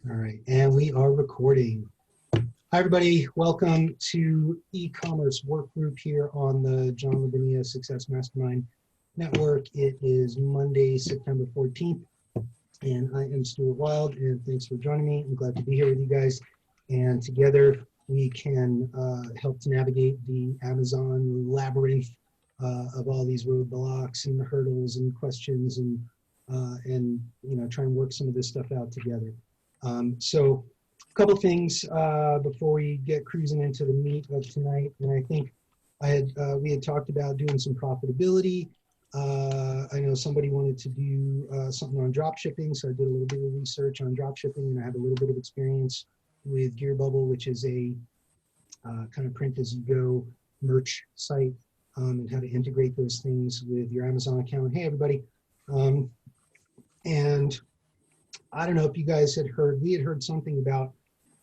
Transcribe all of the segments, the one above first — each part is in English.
All right, and we are recording. Hi, everybody. Welcome to e-commerce work group here on the John Lavinia Success Mastermind Network. It is Monday, September 14th, and I am Stuart Wild, and thanks for joining me. I'm glad to be here with you guys, and together we can help to navigate the Amazon labyrinth of all these roadblocks and hurdles and questions and try and work some of this stuff out together. So a couple things before we get cruising into the meat of tonight. And I think we had talked about doing some profitability. I know somebody wanted to do something on drop shipping, so I did a little bit of research on drop shipping, and I have a little bit of experience with Gear Bubble, which is a kind of print as you go merch site, and how to integrate those things with your Amazon account. Hey, everybody. And I don't know if you guys had heard, we had heard something about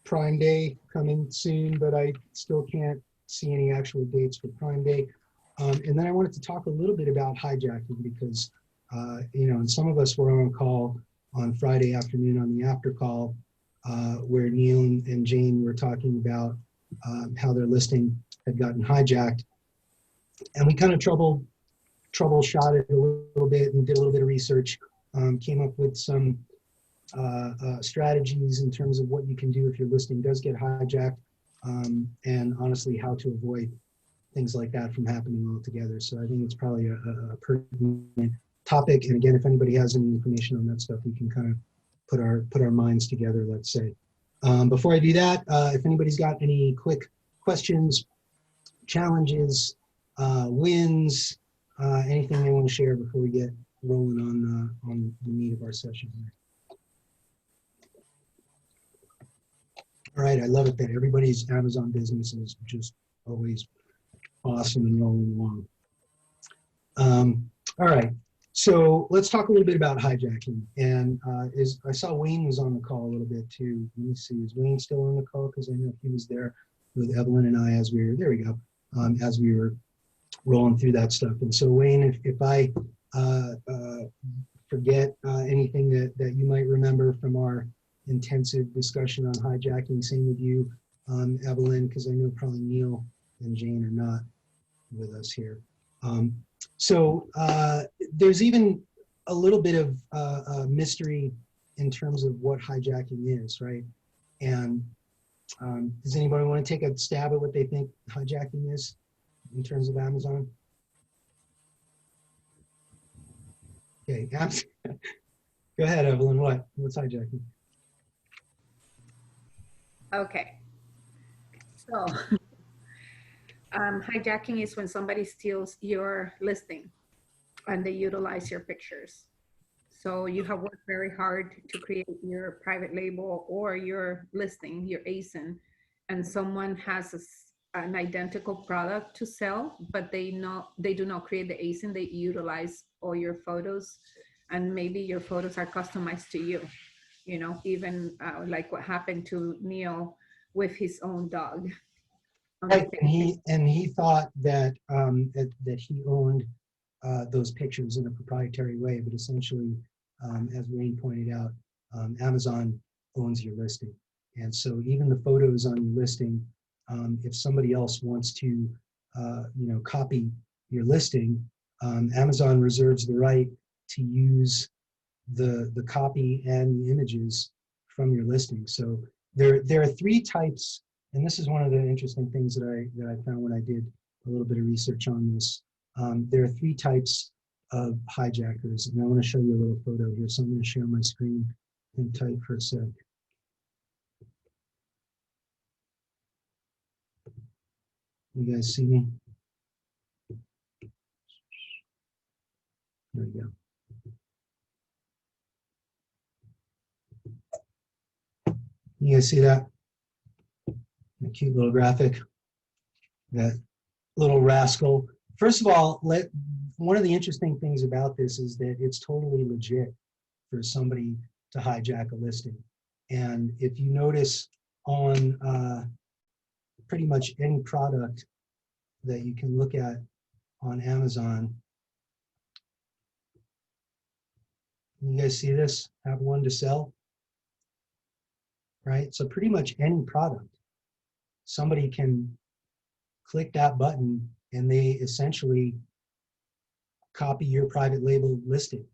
Prime Day coming soon, but I still can't see any actual dates for Prime Day. And then I wanted to talk a little bit about hijacking because, and some of us were on call on Friday afternoon on the after call where Neil and Jane were talking about how their listing had gotten hijacked. And we kind of troubleshot it a little bit and did a little bit of research, came up with some strategies in terms of what you can do if your listing does get hijacked, and honestly how to avoid things like that from happening altogether. So I think it's probably a pertinent topic. And again, if anybody has any information on that stuff, we can kind of put our minds together, let's say. Before I do that, if anybody's got any quick questions, challenges, wins, anything they want to share before we get rolling on the meat of our session here. All right, I love it that everybody's Amazon business is just always awesome and rolling along. All right, so let's talk a little bit about hijacking. And I saw Wayne was on the call a little bit too. Let me see, is Wayne still on the call? Because I know he was there with Evelyn and I as we were, there we go, as we were rolling through that stuff. And so Wayne, if I forget anything that you might remember from our intensive discussion on hijacking, same with you, Evelyn, because I know probably Neil and Jane are not with us here. So there's even a little bit of mystery in terms of what hijacking is, right? And does anybody want to take a stab at what they think hijacking is in terms of Amazon? Okay, go ahead, Evelyn. What's hijacking? Okay, so hijacking is when somebody steals your listing and they utilize your pictures. So you have worked very hard to create your private label or your listing, your ASIN, and someone has an identical product to sell, but they do not create the ASIN. They utilize all your photos, and maybe your photos are customized to you. You know, even like what happened to Neil with his own dog. Right, and he thought that that he owned those pictures in a proprietary way, but essentially, as Wayne pointed out, Amazon owns your listing, and so even the photos on your listing, if somebody else wants to, copy your listing, Amazon reserves the right to use the copy and the images from your listing. So there are three types, and this is one of the interesting things that I found when I did a little bit of research on this. There are three types of hijackers, and I want to show you a little photo here. So I'm going to share my screen and type for a sec. You guys see me? There we go. You guys see that? A cute little graphic. That little rascal. First of all, one of the interesting things about this is that it's totally legit for somebody to hijack a listing. And if you notice on pretty much any product that you can look at on Amazon, you guys see this? Have one to sell. right? So pretty much any product, somebody can click that button and they essentially copy your private label listing,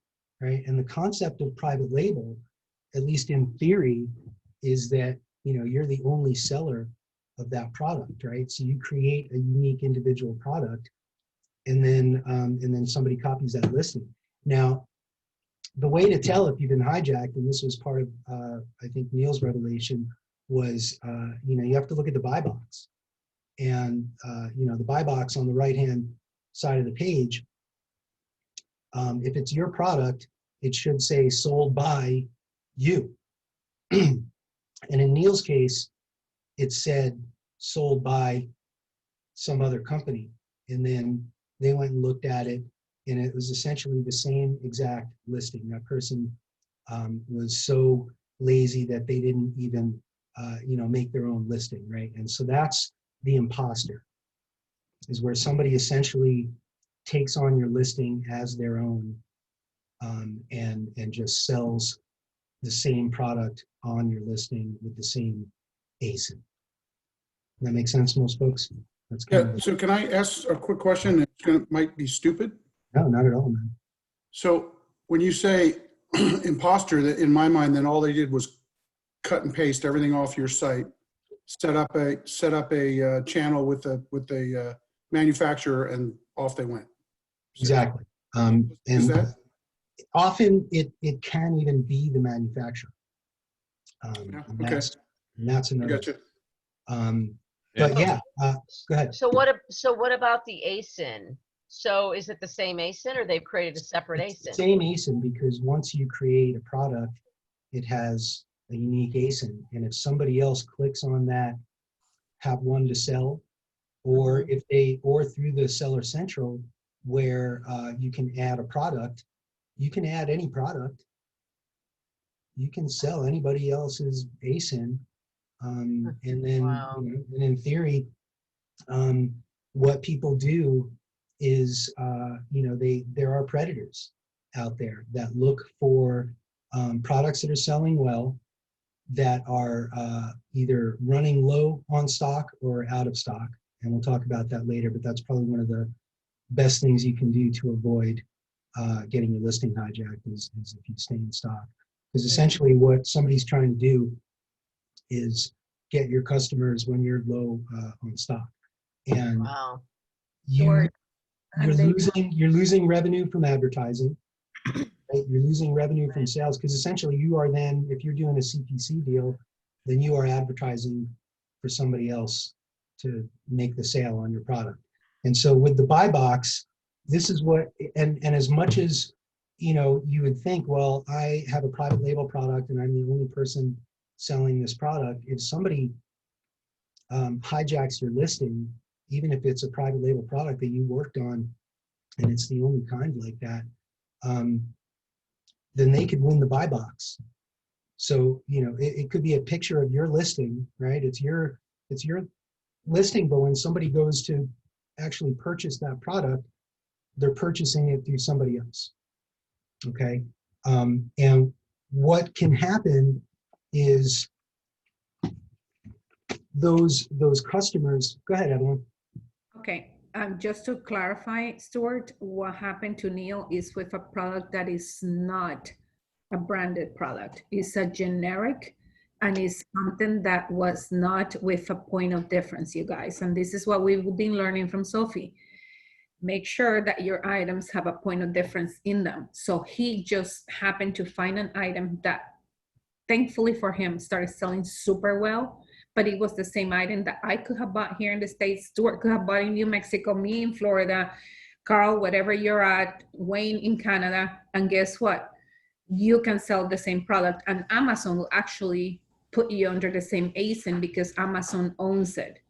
right? And the concept of private label, at least in theory, is that, you know, you're the only seller of that product, right? So you create a unique individual product, and then somebody copies that listing. Now, the way to tell if you've been hijacked, and this was part of I think Neil's revelation, was you know, you have to look at the buy box, and you know, the buy box on the right hand side of the page. If it's your product, it should say sold by you. And in Neil's case, it said sold by some other company. And then they went and looked at it, and it was essentially the same exact listing. That person was so lazy that they didn't even you know, make their own listing, right? And so that's the imposter, is where somebody essentially takes on your listing as their own, and just sells the same product on your listing with the same ASIN. That makes sense, most folks? That's kind Yeah, of so can I ask a quick question? It might be stupid. no, not at all, man. So when you say imposter, that in my mind, then all they did was cut and paste everything off your site, set up a channel with a manufacturer, and off they went. Exactly. Is And that? often it can even be the manufacturer. Yeah, And okay. that's I another. got you. But yeah, go ahead. So what about the ASIN? So is it the same ASIN, or they've created a separate It's the ASIN? same ASIN, because once you create a product, it has a unique ASIN. And if somebody else clicks on that, have one to sell, or if they, or through the Seller Central, where you can add a product, you can add any product. You can sell anybody else's ASIN. And then, Wow. you know, and in theory, what people do is, you know, there are predators out there that look for products that are selling well, that are either running low on stock or out of stock. And we'll talk about that later, but that's probably one of the best things you can do to avoid getting your listing hijacked is if you stay in stock. Because essentially what somebody's trying to do is get your customers when you're low on stock. And Wow. you're And they- losing revenue from advertising, right? You're losing revenue from sales, because essentially you are then, if you're doing a CPC deal, then you are advertising for somebody else to make the sale on your product. And so with the buy box, this is what, and as much as, you know, you would think, well, I have a private label product and I'm the only person selling this product. If somebody hijacks your listing, even if it's a private label product that you worked on and it's the only kind like that, then they could win the buy box. So, you know, it could be a picture of your listing, right? It's your listing, but when somebody goes to actually purchase that product, they're purchasing it through somebody else. Okay. And what can happen is those customers, go ahead, Evelyn. Okay, just to clarify, Stuart, what happened to Neil is with a product that is not a branded product. It's a generic, and it's something that was not with a point of difference, you guys. And this is what we've been learning from Sophie. Make sure that your items have a point of difference in them. So he just happened to find an item that, thankfully for him, started selling super well. But it was the same item that I could have bought here in the States, Stuart could have bought in New Mexico, me in Florida, Carl, whatever you're at, Wayne in Canada. And guess what? You can sell the same product, and Amazon will actually put you under the same ASIN because Amazon owns it.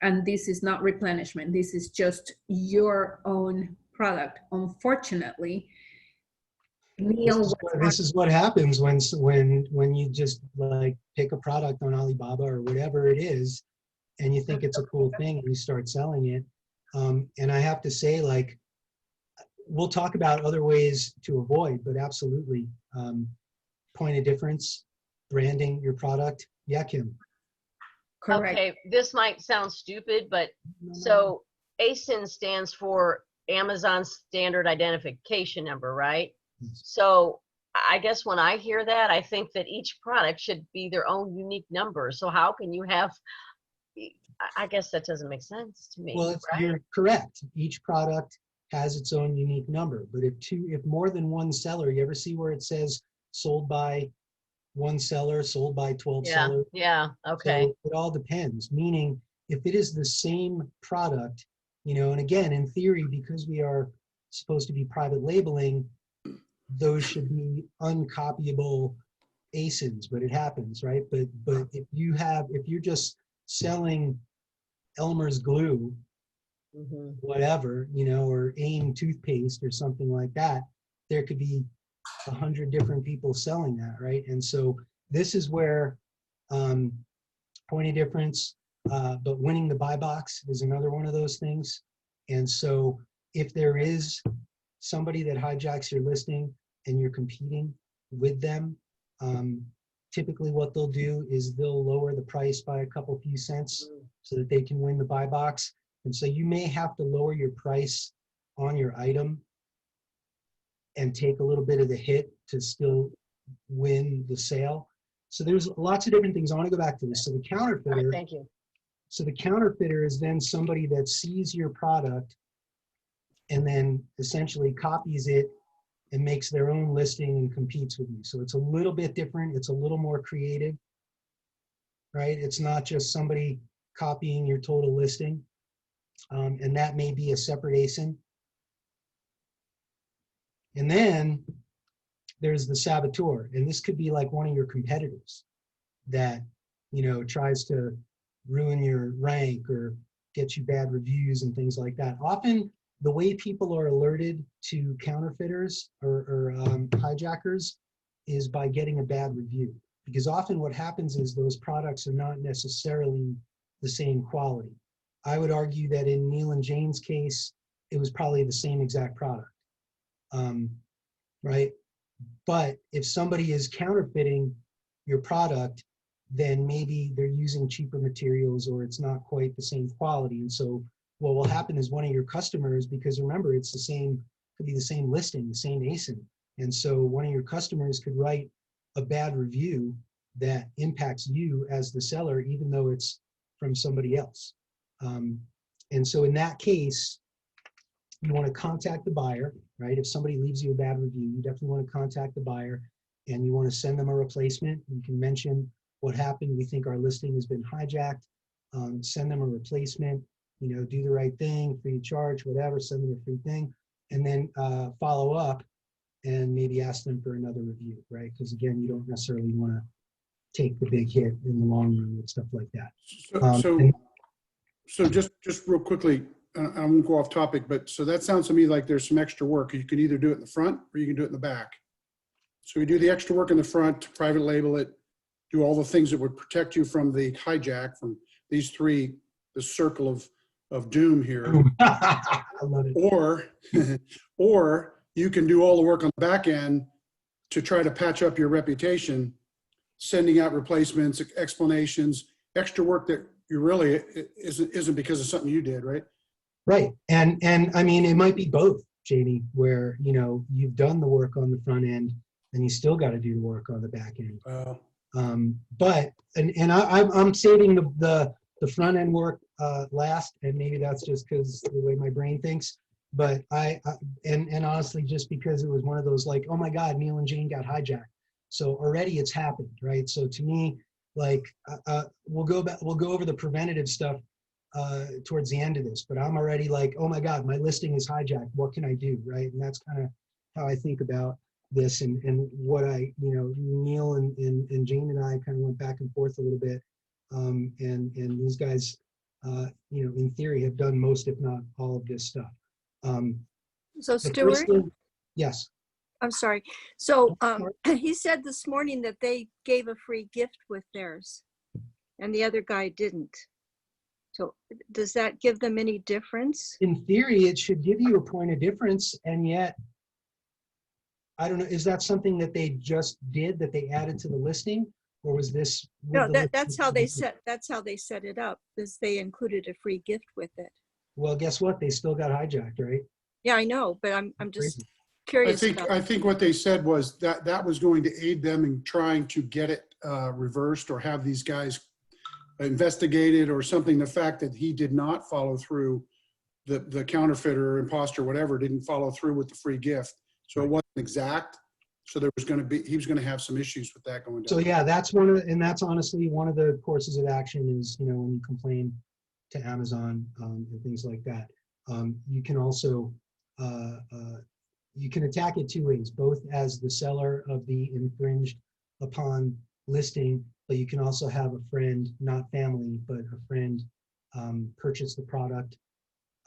And this is not replenishment. This is just your own product. Unfortunately, Neil, This is what happens when you just like pick a product on Alibaba or whatever it is, and you think it's a cool thing and you start selling it. And I have to say, like, we'll talk about other ways to avoid, but absolutely, point of difference branding your product. Yeah, Kim. Correct. Okay, this might sound stupid, but so ASIN stands for Amazon Standard Identification Number, right? So I guess when I hear that, I think that each product should be their own unique number. So how can you have, I guess that doesn't make sense to me, Well, right? you're correct. Each product has its own unique number, but if more than one seller, you ever see where it says sold by one seller, sold by 12 Yeah, sellers? yeah, okay. So it all depends, meaning if it is the same product, and again, in theory, because we are supposed to be private labeling, those should be uncopyable ASINs, but it happens, right? But if you're just selling Elmer's glue, Mhm. whatever, or AIM toothpaste or something like that, there could be 100 different people selling that, right? And so this is where point of difference, but winning the buy box is another one of those things. And so if there is somebody that hijacks your listing and you're competing with them, typically what they'll do is they'll lower the price by a couple few cents so that they can win the buy box. And so you may have to lower your price on your item and take a little bit of the hit to still win the sale. So there's lots of different things. I want to go back to this. So the All right, counterfeiter, thank you. so the counterfeiter is then somebody that sees your product and then essentially copies it and makes their own listing and competes with you. So it's a little bit different. It's a little more creative, right? It's not just somebody copying your total listing. And that may be a separate ASIN. And then there's the saboteur. And this could be like one of your competitors that, tries to ruin your rank or get you bad reviews and things like that. Often the way people are alerted to counterfeiters or hijackers is by getting a bad review. Because often what happens is those products are not necessarily the same quality. I would argue that in Neil and Jane's case, it was probably the same exact product, right? But if somebody is counterfeiting your product, then maybe they're using cheaper materials or it's not quite the same quality. And so what will happen is one of your customers, because remember, it's the same, could be the same listing, the same ASIN. And so one of your customers could write a bad review that impacts you as the seller, even though it's from somebody else. And so in that case, you want to contact the buyer, right? If somebody leaves you a bad review, you definitely want to contact the buyer and you want to send them a replacement. You can mention what happened. We think our listing has been hijacked. Send them a replacement, do the right thing, free charge, whatever, send them a free thing. And then follow up and maybe ask them for another review, right? Because again, you don't necessarily want to take the big hit in the long run with stuff like that. So just real quickly, I won't go off topic, but so that sounds to me like there's some extra work. You can either do it in the front or you can do it in the back. So you do the extra work in the front to private label it, do all the things that would protect you from the hijack, from these three, the circle of doom here. I love it. Or you can do all the work on the back end to try to patch up your reputation, sending out replacements, explanations, extra work that you really isn't because of something you did, right? Right. And I mean, it might be both, Jamie, where, you've done the work on the front end and you still got to do the work on the back end. But I'm saving the front end work last, and maybe that's just because the way my brain thinks. But and honestly, just because it was one of those like, oh my God, Neil and Jane got hijacked. So already it's happened, right? So to me, like we'll go over the preventative stuff towards the end of this, but I'm already like, oh my God, my listing is hijacked. What can I do, right? And that's kind of how I think about this and what I, Neil and Jane and I kind of went back and forth a little bit. And these guys, in theory have done most, if not all of this stuff. So Stuart, yes. I'm sorry. So he said this morning that they gave a free gift with theirs and the other guy didn't. So does that give them any difference? In theory, it should give you a point of difference. And yet, I don't know, is that something that they just did, that they added to the listing? or was this? No, with the that's how they set it up, is they included a free gift with it. Well, guess what? They still got hijacked, right? Yeah, I know, but I'm just Crazy. curious about. I think what they said was that that was going to aid them in trying to get it reversed or have these guys investigated or something. The fact that he did not follow through, the counterfeiter, imposter, whatever, didn't follow through with the free gift. So it wasn't exact. So there was going to be, he was going to have some issues with that going down. So yeah, that's one of, and that's honestly one of the courses of action is, you know, when you complain to Amazon and things like that. You can also, you can attack it two ways, both as the seller of the infringed upon listing, but you can also have a friend, not family, but a friend purchase the product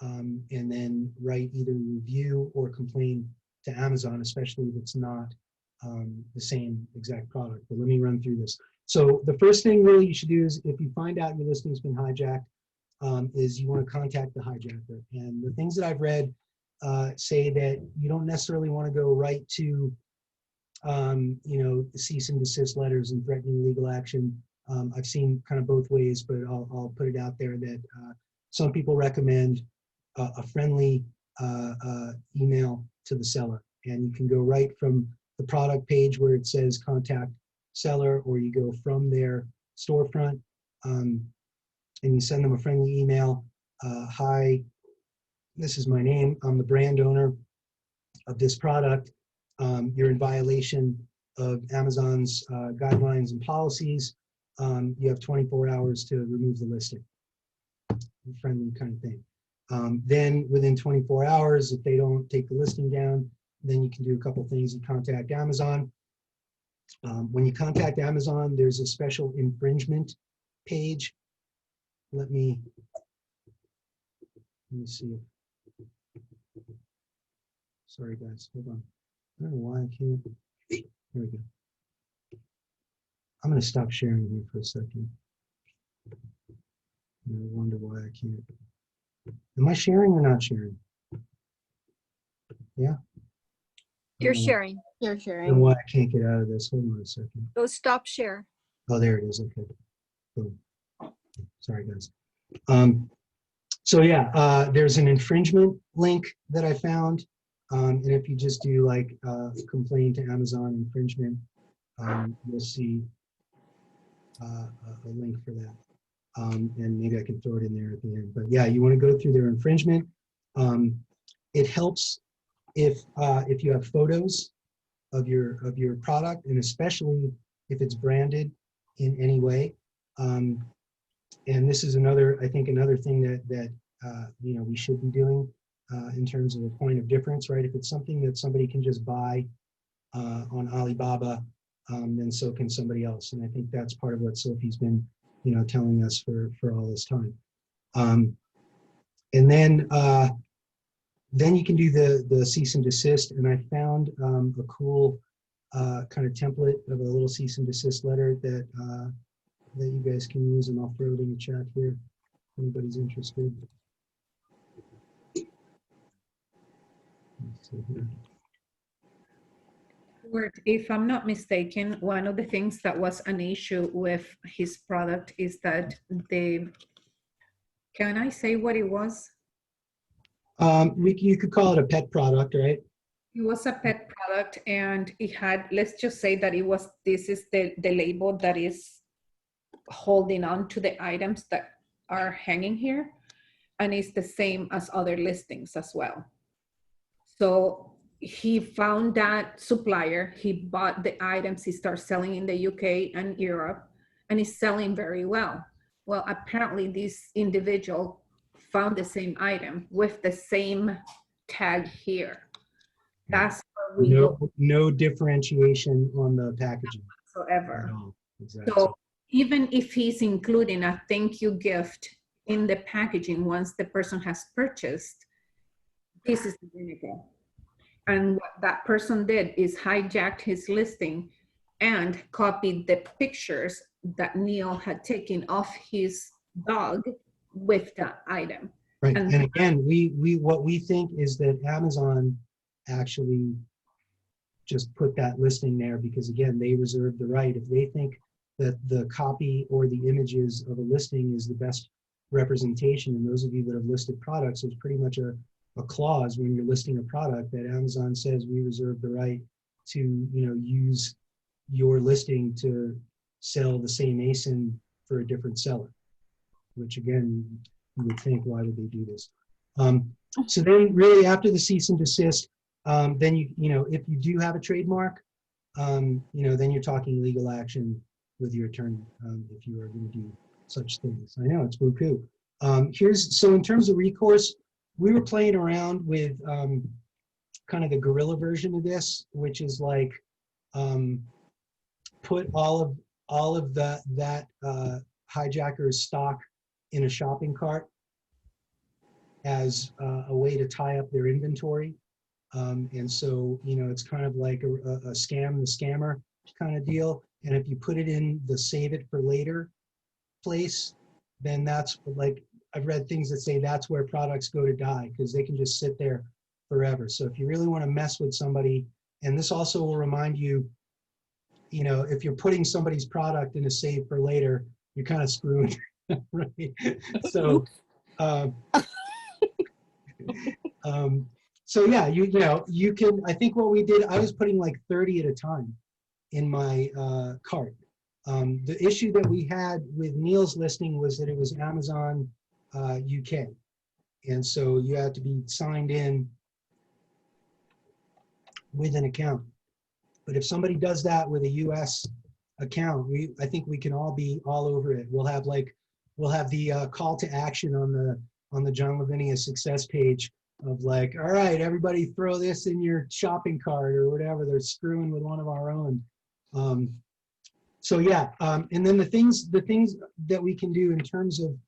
and then write either review or complain to Amazon, especially if it's not the same exact product. But let me run through this. So the first thing really you should do is if you find out your listing's been hijacked, is you want to contact the hijacker. And the things that I've read say that you don't necessarily want to go right to, you know, cease and desist letters and threatening legal action. I've seen kind of both ways, but I'll put it out there that some people recommend a friendly email to the seller. And you can go right from the product page where it says contact seller, or you go from their storefront and you send them a friendly email. Hi, this is my name. I'm the brand owner of this product. You're in violation of Amazon's guidelines and policies. You have 24 hours to remove the listing. Friendly kind of thing. Then within 24 hours, if they don't take the listing down, then you can do a couple things. You contact Amazon. When you contact Amazon, there's a special infringement page. Let me see. Sorry guys, hold on. I don't know why I can't. Here we go. I'm going to stop sharing here for a second. I wonder why I can't. Am I sharing or not sharing? Yeah. You're sharing. You're I don't know sharing. why I can't get out of this. Hold on a second. Go stop share. Oh, there it is. Okay. Boom. Sorry, guys. So yeah, there's an infringement link that I found. And if you just do like complain to Amazon infringement, you'll see a link for that. And maybe I can throw it in there at the end. But yeah, you want to go through their infringement. It helps if you have photos of your product, and especially if it's branded in any way. And this is another, I think, another thing that you know, we should be doing in terms of a point of difference, right? If it's something that somebody can just buy on Alibaba, then so can somebody else. And I think that's part of what Sophie's been, you know, telling us for all this time. And then you can do the cease and desist. And I found a cool kind of template of a little cease and desist letter that that you guys can use, and I'll throw it in the chat here if anybody's interested. Let's see here. Stuart, if I'm not mistaken, one of the things that was an issue with his product is that can I say what it was? You could call it a pet product, right? It was a pet product, and it had, let's just say that it was, this is the label that is holding on to the items that are hanging here, and it's the same as other listings as well. So he found that supplier, he bought the items, he started selling in the UK and Europe, and he's selling very well. Well, apparently this individual found the same item with the same tag here. That's where we go No differentiation on the packaging whatsoever. at all. Exactly. So even if he's including a thank you gift in the packaging once the person has purchased, this is the vinegar. And what that person did is hijacked his listing and copied the pictures that Neil had taken of his dog with that item. Right. And And again, what we think is that Amazon actually just put that listing there because, again, they reserve the right. If they think that the copy or the images of a listing is the best representation. And those of you that have listed products, there's pretty much a clause when you're listing a product that Amazon says we reserve the right to, you know, use your listing to sell the same ASIN for a different seller, which again, you would think, why would they do this? So then really after the cease and desist, then you know, if you do have a trademark, you know, then you're talking legal action with your attorney if you are going to do such things. I know it's boo-hoo. So in terms of recourse, we were playing around with kind of the guerrilla version of this, which is like put all of that hijacker's stock in a shopping cart as a way to tie up their inventory. And so, you know, it's kind of like a scam the scammer kind of deal. And if you put it in the save it for later place, then that's like, I've read things that say that's where products go to die because they can just sit there forever. So if you really want to mess with somebody, and this also will remind you, you know, if you're putting somebody's product in a save for later, you're kind of screwed, right? So, so yeah, you know, you can, I think what we did, I was putting like 30 at a time in my cart. The issue that we had with Neil's listing was that it was Amazon UK. And so you had to be signed in with an account. But if somebody does that with a US account, I think we can all be all over it. We'll have the call to action on the John Lavinia success page of like, all right, everybody throw this in your shopping cart or whatever. They're screwing with one of our own. So yeah, and then the things that we can do in terms of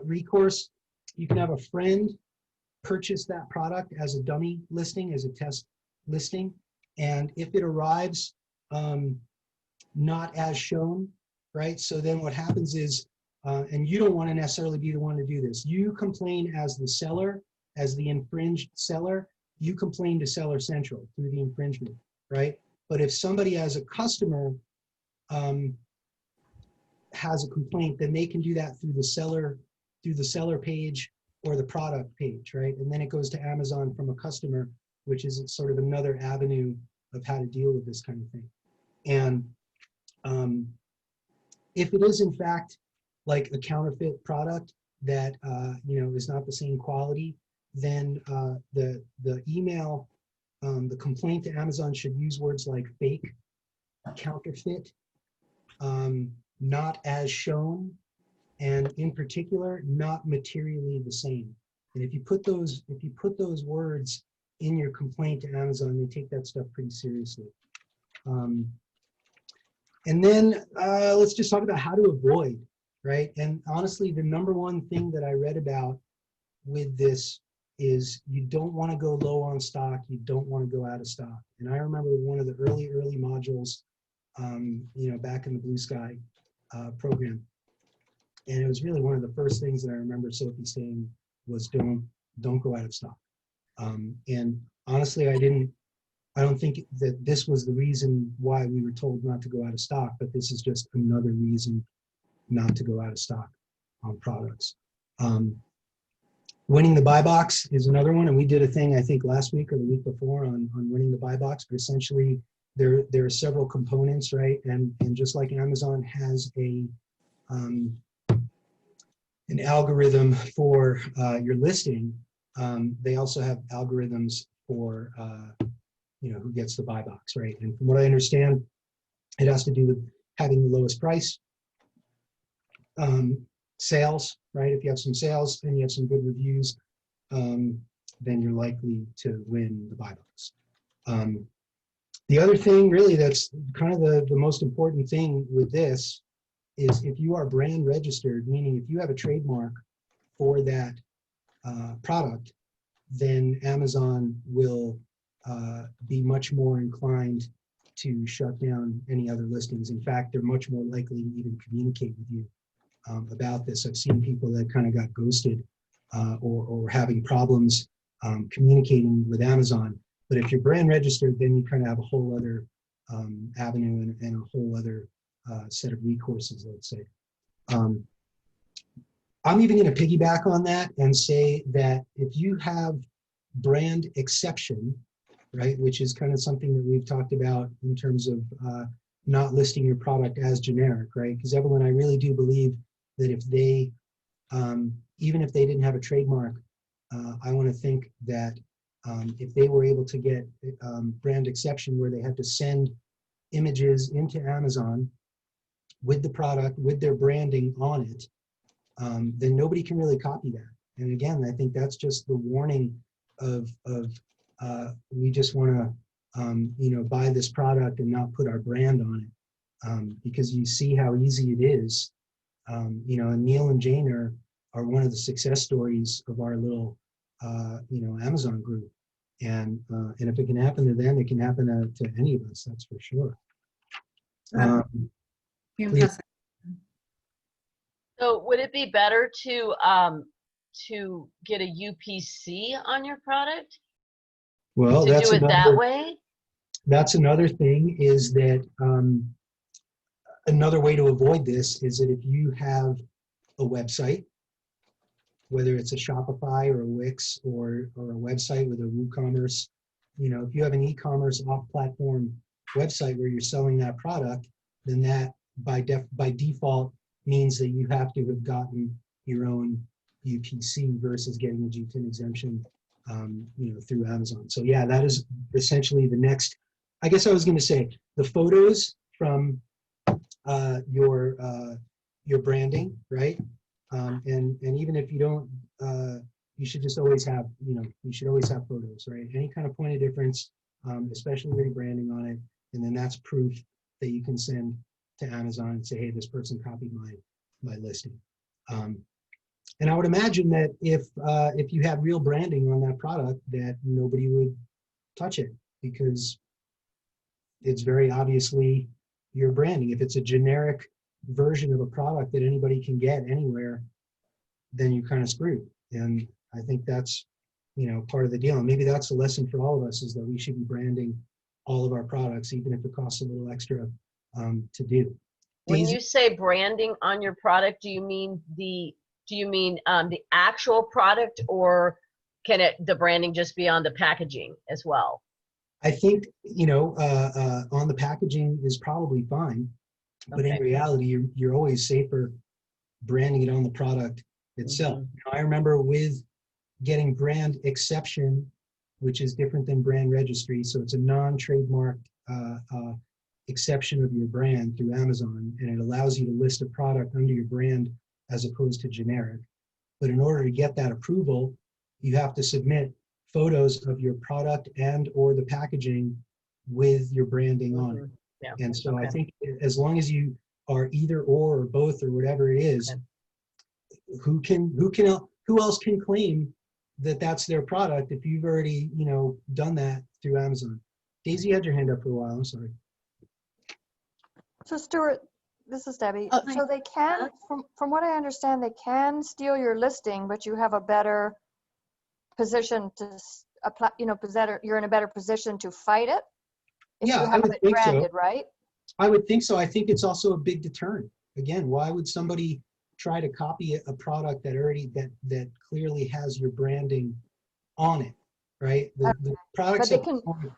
recourse, you can have a friend purchase that product as a dummy listing, as a test listing. And if it arrives not as shown, right? So then what happens is, and you don't want to necessarily be the one to do this. You complain as the seller, as the infringed seller, you complain to Seller Central through the infringement, right? But if somebody as a customer has a complaint, then they can do that through the seller page or the product page, right? And then it goes to Amazon from a customer, which is sort of another avenue of how to deal with this kind of thing. And if it is in fact like a counterfeit product that you know, is not the same quality, then the email, the complaint to Amazon should use words like fake, counterfeit, not as shown, and in particular, not materially the same. And if you put those words in your complaint to Amazon, they take that stuff pretty seriously. And then let's just talk about how to avoid, right? And honestly, the number one thing that I read about with this is you don't want to go low on stock. You don't want to go out of stock. And I remember one of the early modules, you know, back in the Blue Sky program. And it was really one of the first things that I remember Sophie saying was don't go out of stock. And honestly, I don't think that this was the reason why we were told not to go out of stock, but this is just another reason not to go out of stock on products. Winning the buy box is another one, and we did a thing I think last week or the week before on winning the buy box. But essentially, there are several components, right? And just like Amazon has an algorithm for your listing, they also have algorithms for you know, who gets the buy box, right? And from what I understand, it has to do with having the lowest price, sales, right? If you have some sales and you have some good reviews, then you're likely to win the buy box. The other thing really that's kind of the most important thing with this is if you are brand registered, meaning if you have a trademark for that product, then Amazon will be much more inclined to shut down any other listings. In fact, they're much more likely to even communicate with you about this. I've seen people that kind of got ghosted or having problems communicating with Amazon. But if you're brand registered, then you kind of have a whole other avenue and a whole other set of recourses, let's say. I'm even going to piggyback on that and say that if you have brand exception, right, which is kind of something that we've talked about in terms of not listing your product as generic, right? Because Evelyn, I really do believe that if they, even if they didn't have a trademark, I want to think that if they were able to get brand exception where they had to send images into Amazon with the product, with their branding on it, then nobody can really copy that. And again, I think that's just the warning of we just want to buy this product and not put our brand on it, because you see how easy it is. And Neil and Jane are one of the success stories of our little Amazon group. And if it can happen to them, it can happen to any of us. That's for sure. Fantastic. So would it be better to get a UPC on your product? Well, To do it that way? That's another thing, is that another way to avoid this is that if you have a website, whether it's a Shopify or a Wix or a website with a WooCommerce, if you have an e-commerce off-platform website where you're selling that product, then that by default means that you have to have gotten your own UPC versus getting a G10 exemption, through Amazon. So yeah, that is essentially the next. I guess I was going to say the photos from your branding, right? And even if you don't, you should just always have, you should always have photos, right? Any kind of point of difference, especially with branding on it, and then that's proof that you can send to Amazon and say, hey, this person copied my listing. And I would imagine that if you had real branding on that product, that nobody would touch it because it's very obviously your branding. If it's a generic version of a product that anybody can get anywhere, then you're kind of screwed. And I think that's, part of the deal. And maybe that's a lesson for all of us, is that we should be branding all of our products, even if it costs a little extra to do. When you say branding on your product, do you mean the actual product, or can the branding just be on the packaging as well? I think, on the packaging is probably fine, but in reality, you're always safer branding it on the product itself. I remember with getting brand exception, which is different than brand registry. So it's a non-trademarked exception of your brand through Amazon, and it allows you to list a product under your brand as opposed to generic. But in order to get that approval, you have to submit photos of your product and or the packaging with your branding on it. Yeah. And so I think as long as you are either or both or whatever it is, who else can claim that that's their product if you've already, done that through Amazon? Daisy, you had your hand up for a while. I'm sorry. So Stuart, this is Debbie. Oh, So they can, from what I understand, they can steal your listing, but you have a better position to apply, you're in a better position to fight it if you have it branded, right? I would think so. I think it's also a big deterrent. Again, why would somebody try to copy a product that clearly has your branding on it, right? The products. But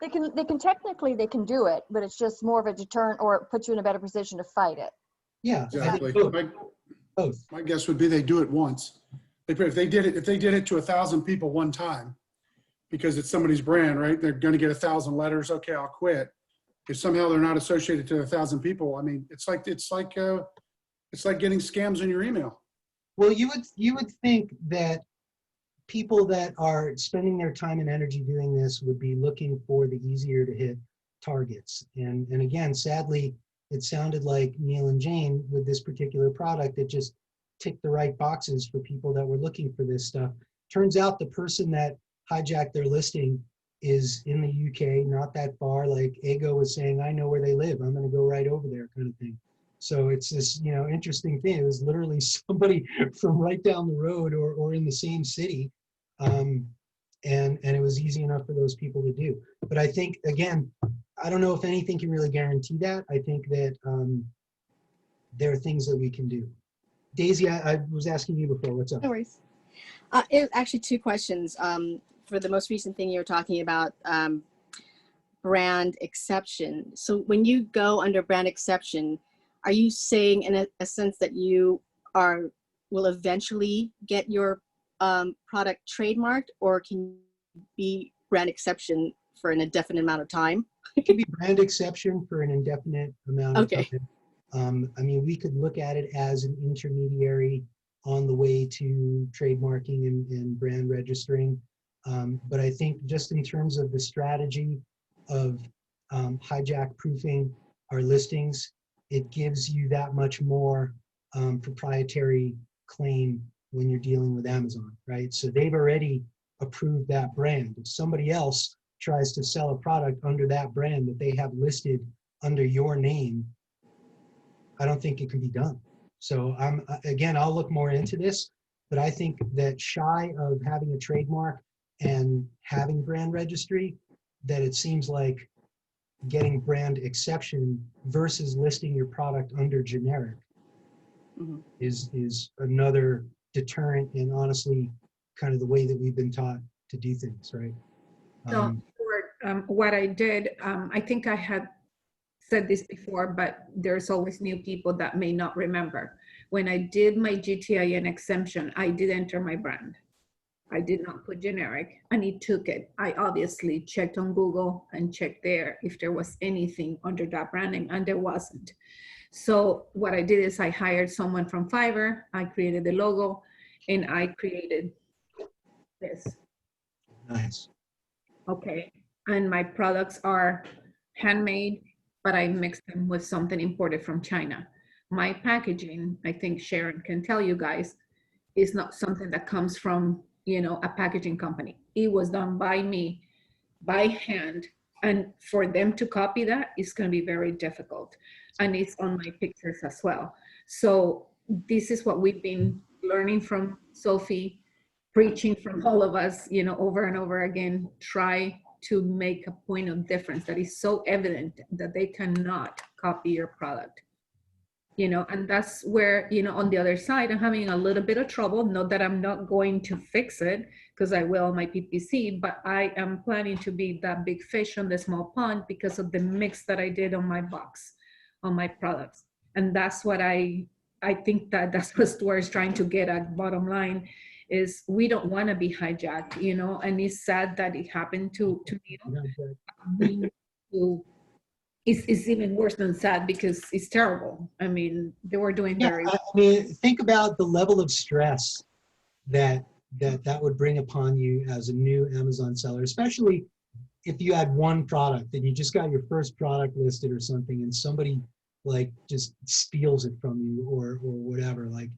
they can technically do it, but it's just more of a deterrent, or it puts you in a better position to fight it. Yeah, Exactly. both. My guess would be they do it once. If they did it to 1,000 people one time, because it's somebody's brand, right? They're going to get 1,000 letters. Okay, I'll quit. If somehow they're not associated to 1,000 people, I mean, it's like getting scams in your email. Well, you would think that people that are spending their time and energy doing this would be looking for the easier to hit targets. And again, sadly, it sounded like Neil and Jane with this particular product that just ticked the right boxes for people that were looking for this stuff. Turns out the person that hijacked their listing is in the UK, not that far. Like Ego was saying, I know where they live. I'm going to go right over there, kind of thing. So it's this, interesting thing. It was literally somebody from right down the road or in the same city. And it was easy enough for those people to do. But I think, again, I don't know if anything can really guarantee that. I think that there are things that we can do. Daisy, I was asking you before, what's up? No worries. Actually, two questions. For the most recent thing you were talking about, brand exception. So when you go under brand exception, are you saying in a sense that you will eventually get your product trademarked, or can you be brand exception for an indefinite amount of time? It could be brand exception for an indefinite amount of Okay. time. I mean, we could look at it as an intermediary on the way to trademarking and brand registering. But I think just in terms of the strategy of hijack proofing our listings, it gives you that much more proprietary claim when you're dealing with Amazon, right? So they've already approved that brand. If somebody else tries to sell a product under that brand that they have listed under your name, I don't think it can be done. So again, I'll look more into this, but I think that shy of having a trademark and having brand registry, that it seems like getting brand exception versus listing your product under generic Mhm. is another deterrent, and honestly kind of the way that we've been taught to do things, right? So what I did, I think I had said this before, but there's always new people that may not remember. When I did my GTIN exemption, I did enter my brand. I did not put generic, and it took it. I obviously checked on Google and checked there if there was anything under that brand name, and there wasn't. So what I did is I hired someone from Fiverr, I created the logo, and I created this. Nice. Okay, and my products are handmade, but I mix them with something imported from China. My packaging, I think Sharon can tell you guys, is not something that comes from, you know, a packaging company. It was done by me, by hand, and for them to copy that is going to be very difficult. And it's on my pictures as well. So this is what we've been learning from Sophie, preaching from all of us, you know, over and over again. Try to make a point of difference that is so evident that they cannot copy your product. You know, and that's where, you know, on the other side, I'm having a little bit of trouble. Not that I'm not going to fix it, because I will on my PPC, but I am planning to be that big fish on the small pond because of the mix that I did on my box, on my products. And that's what I think that's what Stuart is trying to get at. Bottom line is we don't want to be hijacked, you know, and it's sad that it happened to me. It's even worse than sad because it's terrible. I mean, they were doing Yeah, very I mean, think about the level of stress that would bring upon you as a new Amazon seller, especially if you had one product and you just got your first product listed or something, and somebody like just steals it from you or whatever. Like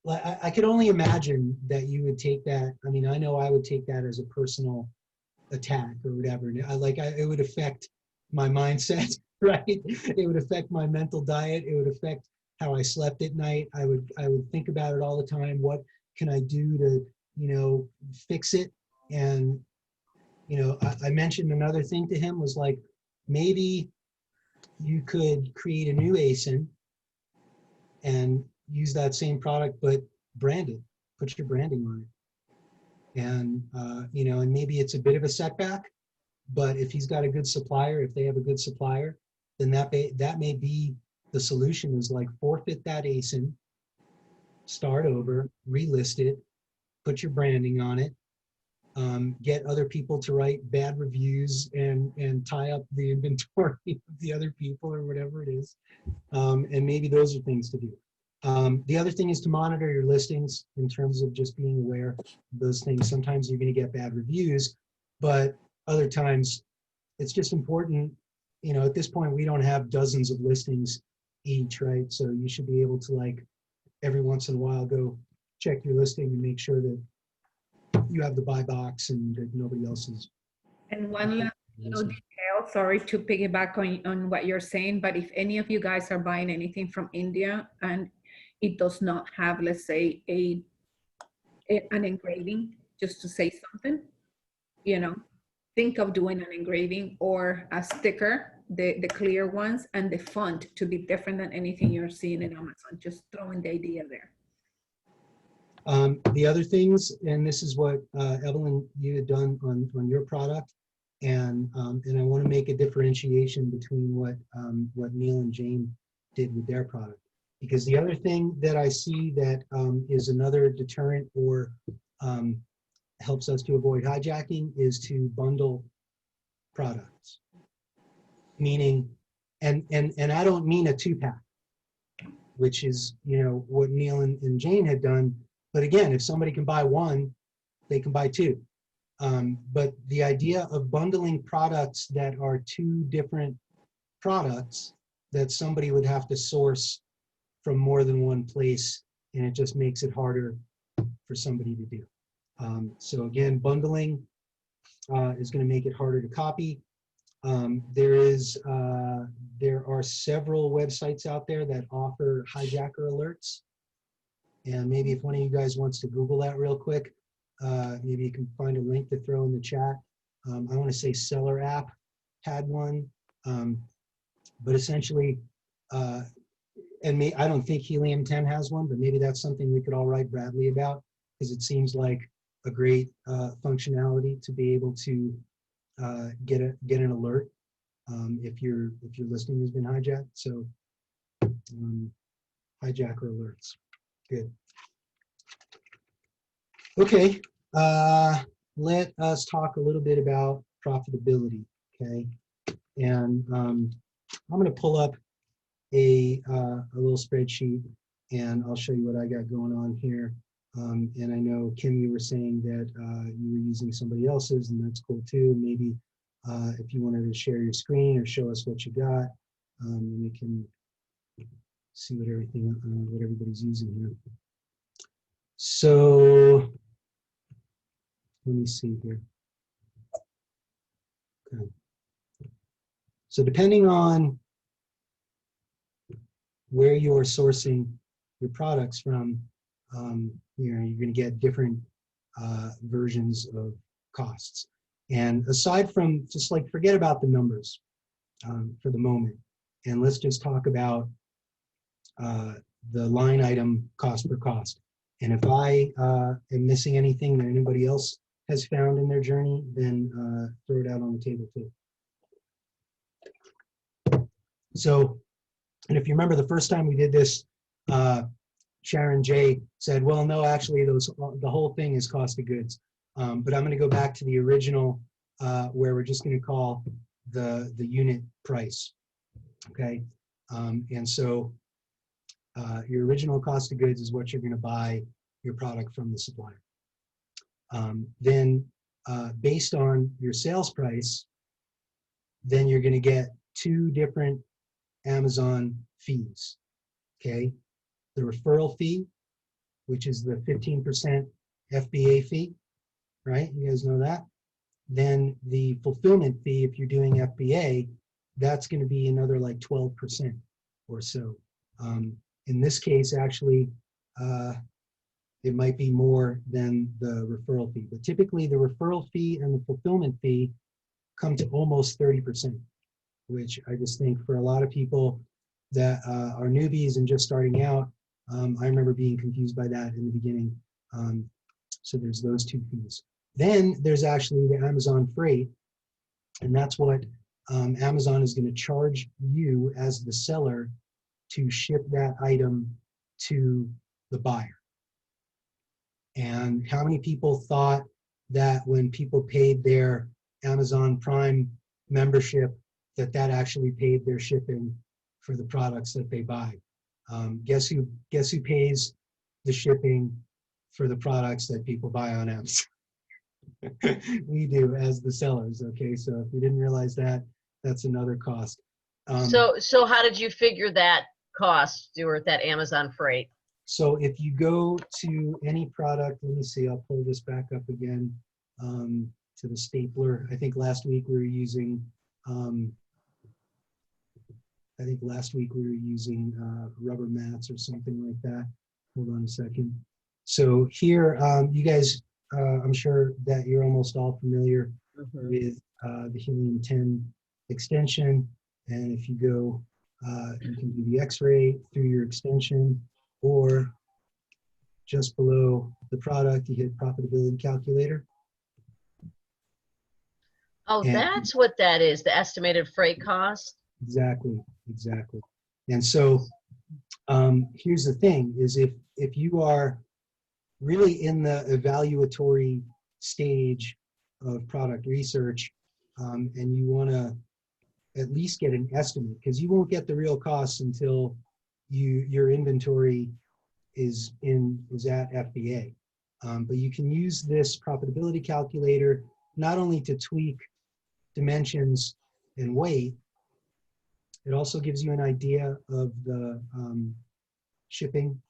I could only imagine that you would take that. I mean, I know I would take that as a personal attack or whatever. It would affect my mindset, right? It would affect my mental diet. It would affect how I slept at night. I would think about it all the time. What can I do to, you know, fix it? And, you know, I mentioned another thing to him was like, maybe you could create a new ASIN and use that same product, but brand it, put your branding on it. And, you know, and maybe it's a bit of a setback, but if he's got a good supplier, if they have a good supplier, then that may be the solution, is like forfeit that ASIN, start over, relist it, put your branding on it, get other people to write bad reviews and tie up the inventory of the other people or whatever it is. And maybe those are things to do. The other thing is to monitor your listings in terms of just being aware of those things. Sometimes you're going to get bad reviews, but other times it's just important. You know, at this point, we don't have dozens of listings each, right? So you should be able to, like, every once in a while go check your listing and make sure that you have the buy box and that nobody else is. And one last little detail, sorry to piggyback on what you're saying, but if any of you guys are buying anything from India and it does not have, let's say, an engraving, just to say something, you know, think of doing an engraving or a sticker the clear ones, and the font to be different than anything you're seeing in Amazon. Just throwing the idea there. The other things, and this is what Evelyn, you had done on your product, and I want to make a differentiation between what Neil and Jane did with their product, because the other thing that I see that is another deterrent or helps us to avoid hijacking is to bundle products, meaning, and I don't mean a 2-pack, which is, you know, what Neil and Jane had done. But again, if somebody can buy one, they can buy two. But the idea of bundling products that are two different products that somebody would have to source from more than one place, and it just makes it harder for somebody to do. So again, bundling is going to make it harder to copy. There are several websites out there that offer hijacker alerts. And maybe if one of you guys wants to Google that real quick, maybe you can find a link to throw in the chat. I want to say Seller App had one, but essentially, I don't think Helium 10 has one, but maybe that's something we could all write Bradley about, because it seems like a great functionality to be able to get an alert if your listing has been hijacked. So hijacker alerts, good. Okay, let us talk a little bit about profitability. Okay, and I'm going to pull up a little spreadsheet, and I'll show you what I got going on here. And I know, Kim, you were saying that you were using somebody else's, and that's cool too. Maybe if you wanted to share your screen or show us what you got, and we can see what everybody's using here. So let me see here. Okay. So depending on where you're sourcing your products from, you're going to get different versions of costs. And aside from, just like, forget about the numbers for the moment, and let's just talk about the line item cost per cost. And if I am missing anything that anybody else has found in their journey, then throw it out on the table too. So, and if you remember the first time we did this, Sharon J said, well, no, actually the whole thing is cost of goods. But I'm going to go back to the original where we're just going to call the unit price. Okay. And so your original cost of goods is what you're going to buy your product from the supplier. Then based on your sales price, then you're going to get two different Amazon fees. Okay. The referral fee, which is the 15% FBA fee, right? You guys know that. Then the fulfillment fee, if you're doing FBA, that's going to be another like 12% or so. In this case, actually, it might be more than the referral fee. But typically, the referral fee and the fulfillment fee come to almost 30%, which I just think for a lot of people that are newbies and just starting out, I remember being confused by that in the beginning. So there's those two fees. Then there's actually the Amazon freight, and that's what Amazon is going to charge you as the seller to ship that item to the buyer. And how many people thought that when people paid their Amazon Prime membership, that actually paid their shipping for the products that they buy? Guess who pays the shipping for the products that people buy on Amazon? We do, as the sellers. Okay, so if you didn't realize that, that's another cost. So how did you figure that cost, Stuart, that Amazon freight? So if you go to any product, let me see, I'll pull this back up again to the stapler. I think last week we were using rubber mats or something like that. Hold on a second. So here, you guys, I'm sure that you're almost all familiar with the Helium 10 extension. And if you go, you can do the X-ray through your extension, or just below the product, you hit profitability calculator. Oh, And- that's what that is, the estimated freight cost. Exactly, exactly. And so here's the thing is if you are really in the evaluatory stage of product research and you want to at least get an estimate, because you won't get the real costs until your inventory is at FBA. But you can use this profitability calculator not only to tweak dimensions and weight, it also gives you an idea of the shipping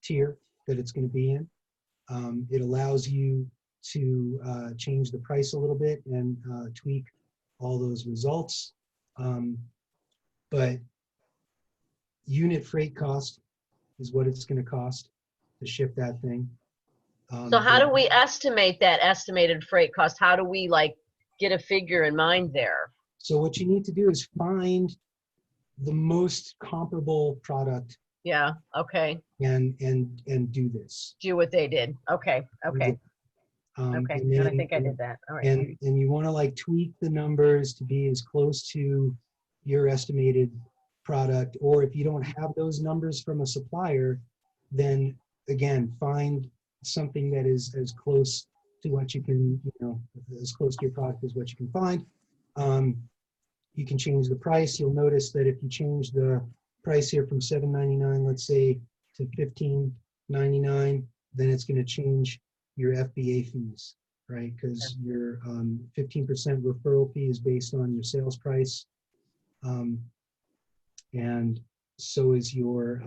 tier that it's going to be in. It allows you to change the price a little bit and tweak all those results. But unit freight cost is what it's going to cost to ship that thing. So how do we estimate that estimated freight cost? How do we like get a figure in mind there? So what you need to do is find the most comparable product Yeah, okay. and do this. Do what they did. Okay, okay, okay. And I think I did that. All right. And you want to like tweak the numbers to be as close to your estimated product, or if you don't have those numbers from a supplier, then again, find something that is as close to what you can, as close to your product as what you can find. You can change the price. You'll notice that if you change the price here from $7.99, let's say, to $15.99, then it's going to change your FBA fees, right? Because your 15% referral fee is based on your sales price. And so is your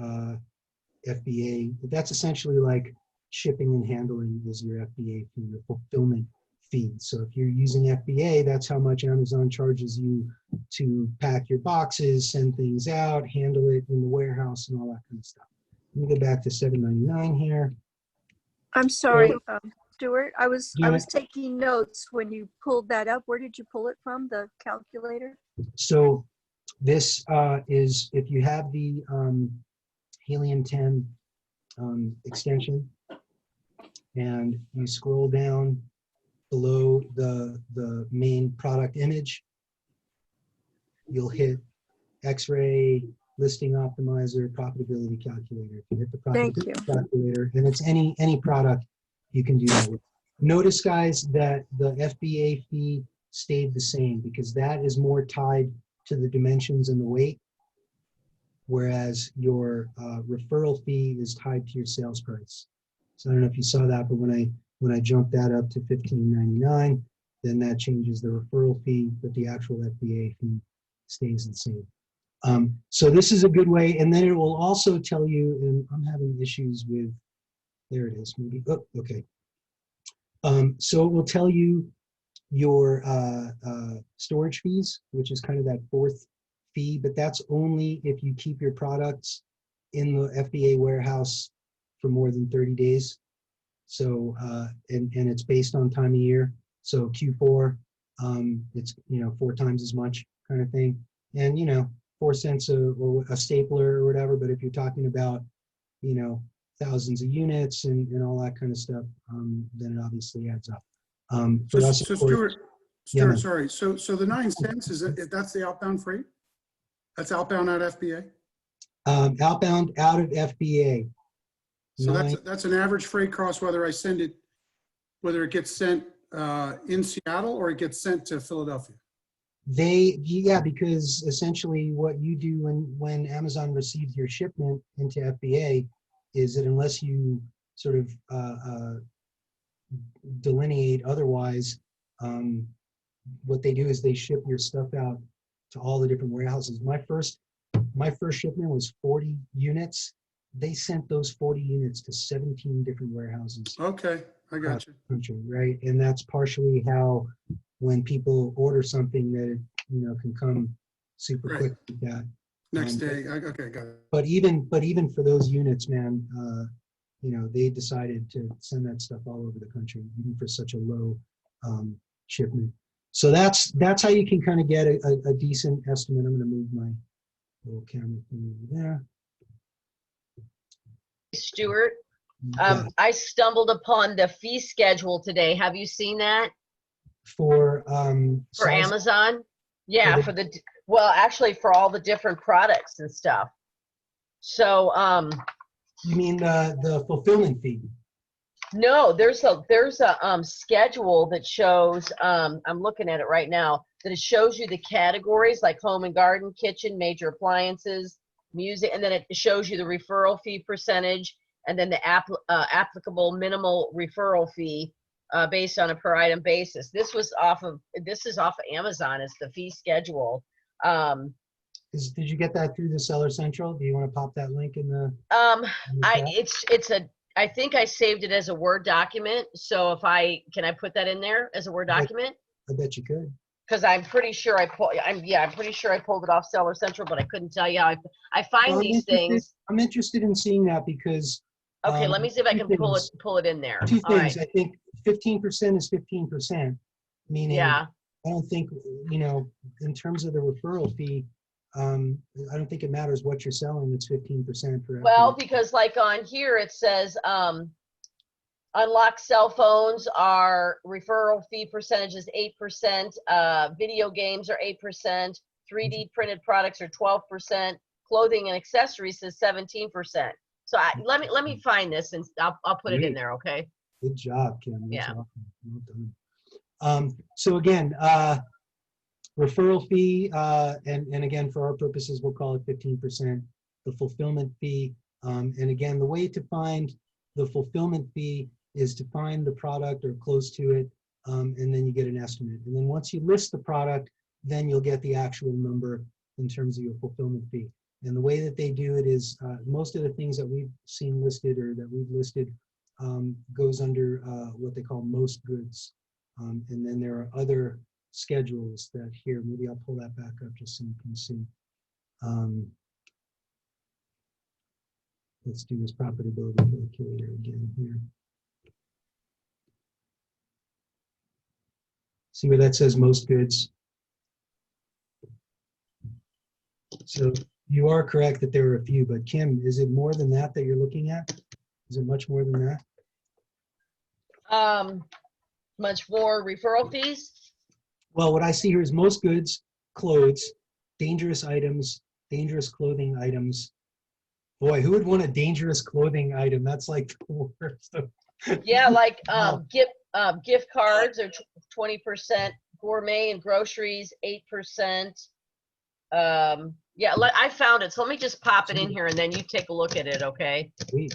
FBA. That's essentially like shipping and handling is your FBA fee, your fulfillment fee. So if you're using FBA, that's how much Amazon charges you to pack your boxes, send things out, handle it in the warehouse and all that kind of stuff. Let me go back to $7.99 here. I'm sorry, So- Stuart. I was Yeah. taking notes when you pulled that up. Where did you pull it from? The calculator? So this is, if you have the Helium 10 extension and you scroll down below the main product image, you'll hit X-ray, listing optimizer, profitability calculator. If you hit the Thank profitability you. calculator, and it's any product you can do that with. Notice, guys, that the FBA fee stayed the same because that is more tied to the dimensions and the weight, whereas your referral fee is tied to your sales price. So I don't know if you saw that, but when I jumped that up to $15.99, then that changes the referral fee, but the actual FBA fee stays the same. So this is a good way, and then it will also tell you, and I'm having issues with, there it is, maybe, oh, okay. So it will tell you your storage fees, which is kind of that fourth fee, but that's only if you keep your products in the FBA warehouse for more than 30 days. So, and it's based on time of year. So Q4, it's, 4 times as much kind of thing. And, 4 cents a stapler or whatever. But if you're talking about, thousands of units and all that kind of stuff, then it obviously adds up. For us, So of course, Stuart, Yeah, man. sorry. So the 9 cents, that's the outbound freight? That's outbound out FBA? outbound out of FBA. So Nine- that's an average freight cost, whether it gets sent in Seattle or it gets sent to Philadelphia. Because essentially what you do when Amazon receives your shipment into FBA is that unless you sort of delineate otherwise, what they do is they ship your stuff out to all the different warehouses. My first shipment was 40 units. They sent those 40 units to 17 different warehouses Okay, I got across you. the country, right? And that's partially how when people order something that it, can come super Right. quick like that. Next day, okay, got it. But even for those units, man, they decided to send that stuff all over the country, even for such a low shipment. So that's how you can kind of get a decent estimate. I'm going to move my little camera thing over there. Stuart, Yeah. I stumbled upon the fee schedule today. Have you seen that For for size, Amazon? Yeah, the- for well, actually for all the different products and stuff. So, you mean the fulfillment fee? no, there's a schedule that shows, I'm looking at it right now, that it shows you the categories like home and garden, kitchen, major appliances, music, and then it shows you the referral fee percentage, and then the applicable minimal referral fee based on a per item basis. This is off of Amazon. It's the fee schedule. Did you get that through the Seller Central? Do you want to pop that link in the chat? I think I saved it as a Word document. So can I put that in there as a Word document? I bet you could. Because I'm pretty sure I'm pretty sure I pulled it off Seller Central, but I couldn't tell you how I find Well, these things. I'm interested in seeing that because. Okay, let me see if I can pull it in there. Two All things. right. I think 15% is 15%, meaning Yeah. I don't think, in terms of the referral fee, I don't think it matters what you're selling. It's 15% for Well, every. because like on here it says unlocked cell phones are referral fee percentage is 8%. Video games are 8%. 3D printed products are 12%. Clothing and accessories is 17%. So let me find this and I'll put it in there. Okay. Good job, Kim. That's Yeah. awesome. Well done. So again, referral fee, and again, for our purposes, we'll call it 15%. The fulfillment fee, and again, the way to find the fulfillment fee is to find the product or close to it, and then you get an estimate. And then once you list the product, then you'll get the actual number in terms of your fulfillment fee. And the way that they do it is most of the things that we've seen listed or that we've listed goes under what they call most goods. And then there are other schedules that here, maybe I'll pull that back up just so you can see. Let's do this profitability calculator again here. See where that says most goods? So you are correct that there are a few, but Kim, is it more than that you're looking at? Is it much more than that? Much more referral fees. Well, what I see here is most goods, clothes, dangerous items, dangerous clothing items. Boy, who would want a dangerous clothing item? That's like the worst. Yeah, like gift cards are 20%. Gourmet and groceries 8%. Yeah, I found it. So let me just pop it in here and then you take a look at it, okay? Sweet.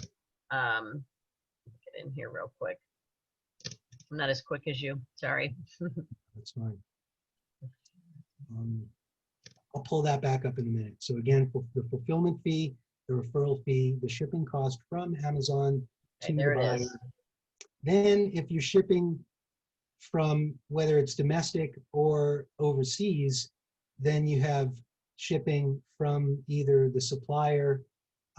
Get in here real quick. I'm not as quick as you. Sorry. That's fine. I'll pull that back up in a minute. So again, the fulfillment fee, the referral fee, the shipping cost from Amazon to the there it buyer. is. Then if you're shipping from whether it's domestic or overseas, then you have shipping from either the supplier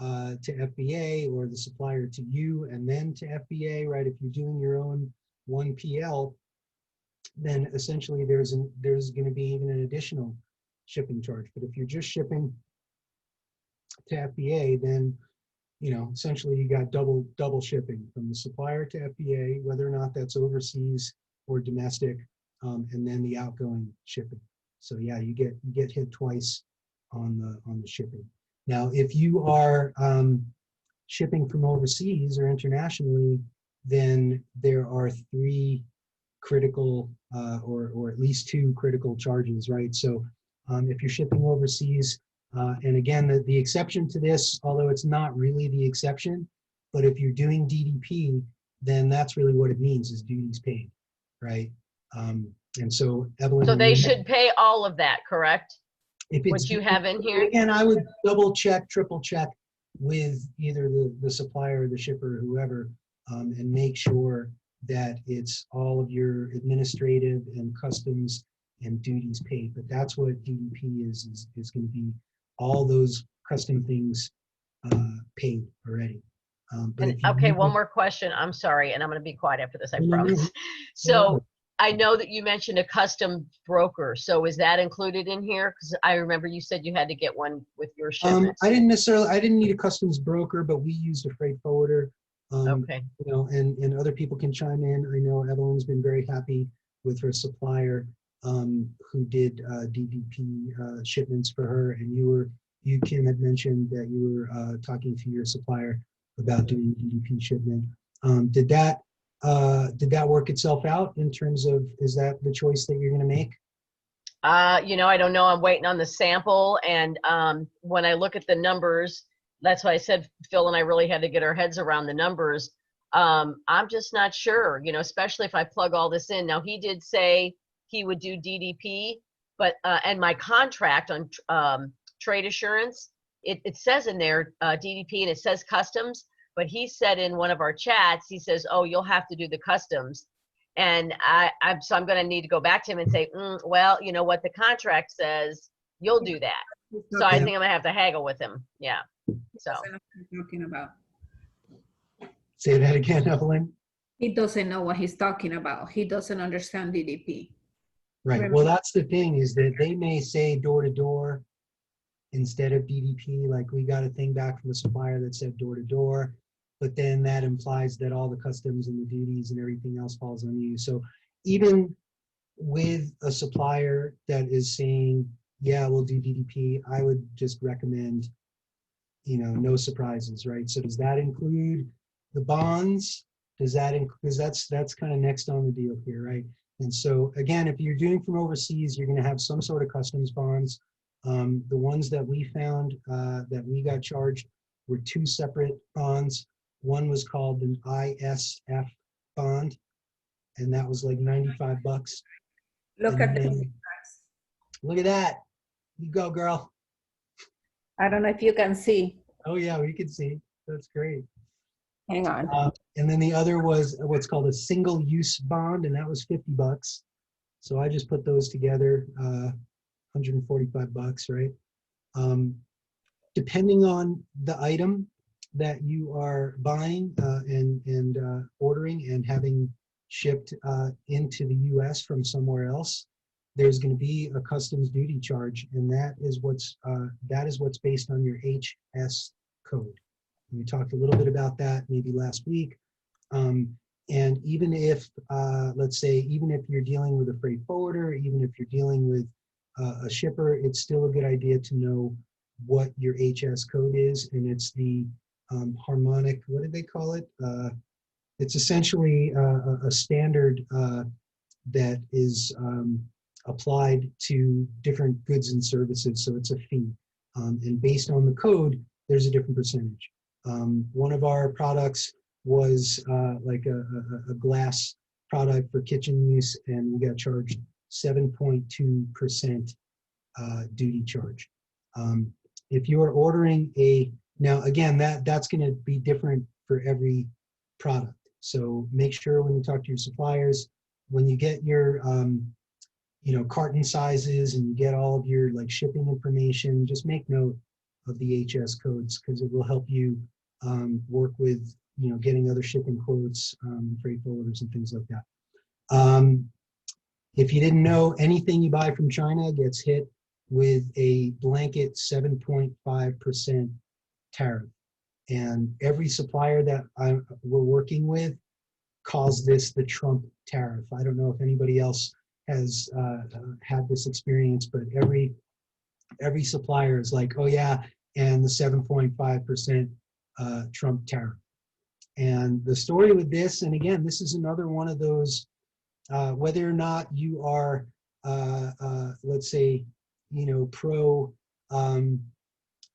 to FBA or the supplier to you and then to FBA, right? If you're doing your own 1PL, then essentially there's going to be even an additional shipping charge. But if you're just shipping to FBA, then essentially you got double shipping from the supplier to FBA, whether or not that's overseas or domestic, and then the outgoing shipping. So yeah, you get hit twice on the shipping. Now, if you are shipping from overseas or internationally, then there are three critical or at least two critical charges, right? So if you're shipping overseas, and again, the exception to this, although it's not really the exception, but if you're doing DDP, then that's really what it means is duties paid, right? And so Evelyn. So they should pay all of that, correct? What you have in here? Again, I would double check, triple check with either the supplier or the shipper or whoever, and make sure that it's all of your administrative and customs and duties paid. But that's what DDP is going to be, all those custom things paid already. Okay, one more question. I'm sorry, and I'm going to be quiet after this, I promise. So I know that you mentioned a custom broker. So is that included in here? Because I remember you said you had to get one with your shipments. I didn't need a customs broker, but we used a freight forwarder. Okay. You know, and other people can chime in. I know Evelyn's been very happy with her supplier, who did DDP shipments for her, and you Kim had mentioned that you were talking to your supplier about doing DDP shipment. Did that work itself out in terms of, is that the choice that you're going to make? You know, I don't know. I'm waiting on the sample. And when I look at the numbers, that's why I said Phil and I really had to get our heads around the numbers. I'm just not sure, you know, especially if I plug all this in. Now, he did say he would do DDP, but, and my contract on trade assurance, it says in there DDP and it says customs, but he said in one of our chats, he says, oh, you'll have to do the customs. And so I'm going to need to go back to him and say, well, you know what, the contract says you'll do that. So I think I'm going to have to haggle with him. Yeah. So. Talking about. Say that again, Evelyn. He doesn't know what he's talking about. He doesn't understand DDP. Right. Well, that's the thing, is that they may say door to door instead of DDP. Like, we got a thing back from the supplier that said door to door, but then that implies that all the customs and the duties and everything else falls on you. So even with a supplier that is saying, yeah, we'll do DDP, I would just recommend, you know, no surprises, right? So does that include the bonds? Does that include, because that's kind of next on the deal here, right? And so again, if you're doing from overseas, you're going to have some sort of customs bonds. The ones that we found that we got charged were two separate bonds. One was called an ISF bond, and that was like $95. Look at the. Look at that. You go, girl. I don't know if you can see. Oh yeah, we can see. That's great. Hang on. And then the other was what's called a single-use bond, and that was $50. So I just put those together, $145, right? Depending on the item that you are buying and ordering and having shipped into the U.S. from somewhere else, there's going to be a customs duty charge, and that is what's based on your HS code. We talked a little bit about that maybe last week. And even if, let's say, even if you're dealing with a freight forwarder, even if you're dealing with a shipper, it's still a good idea to know what your HS code is, and it's the harmonic, what did they call it? It's essentially a standard that is applied to different goods and services, so it's a fee. And based on the code, there's a different percentage. One of our products was like a glass product for kitchen use, and we got charged 7.2% duty charge. If you are ordering now again, that's going to be different for every product. So make sure when you talk to your suppliers, when you get your you know, carton sizes and you get all of your like shipping information, just make note of the HS codes, because it will help you work with, you know, getting other shipping quotes, freight forwarders and things like that. If you didn't know, anything you buy from China gets hit with a blanket 7.5% tariff. And every supplier that we're working with calls this the Trump tariff. I don't know if anybody else has had this experience, but every supplier is like, oh yeah, and the 7.5% Trump tariff. And the story with this, and again, this is another one of those, whether or not you are, let's say, you know, pro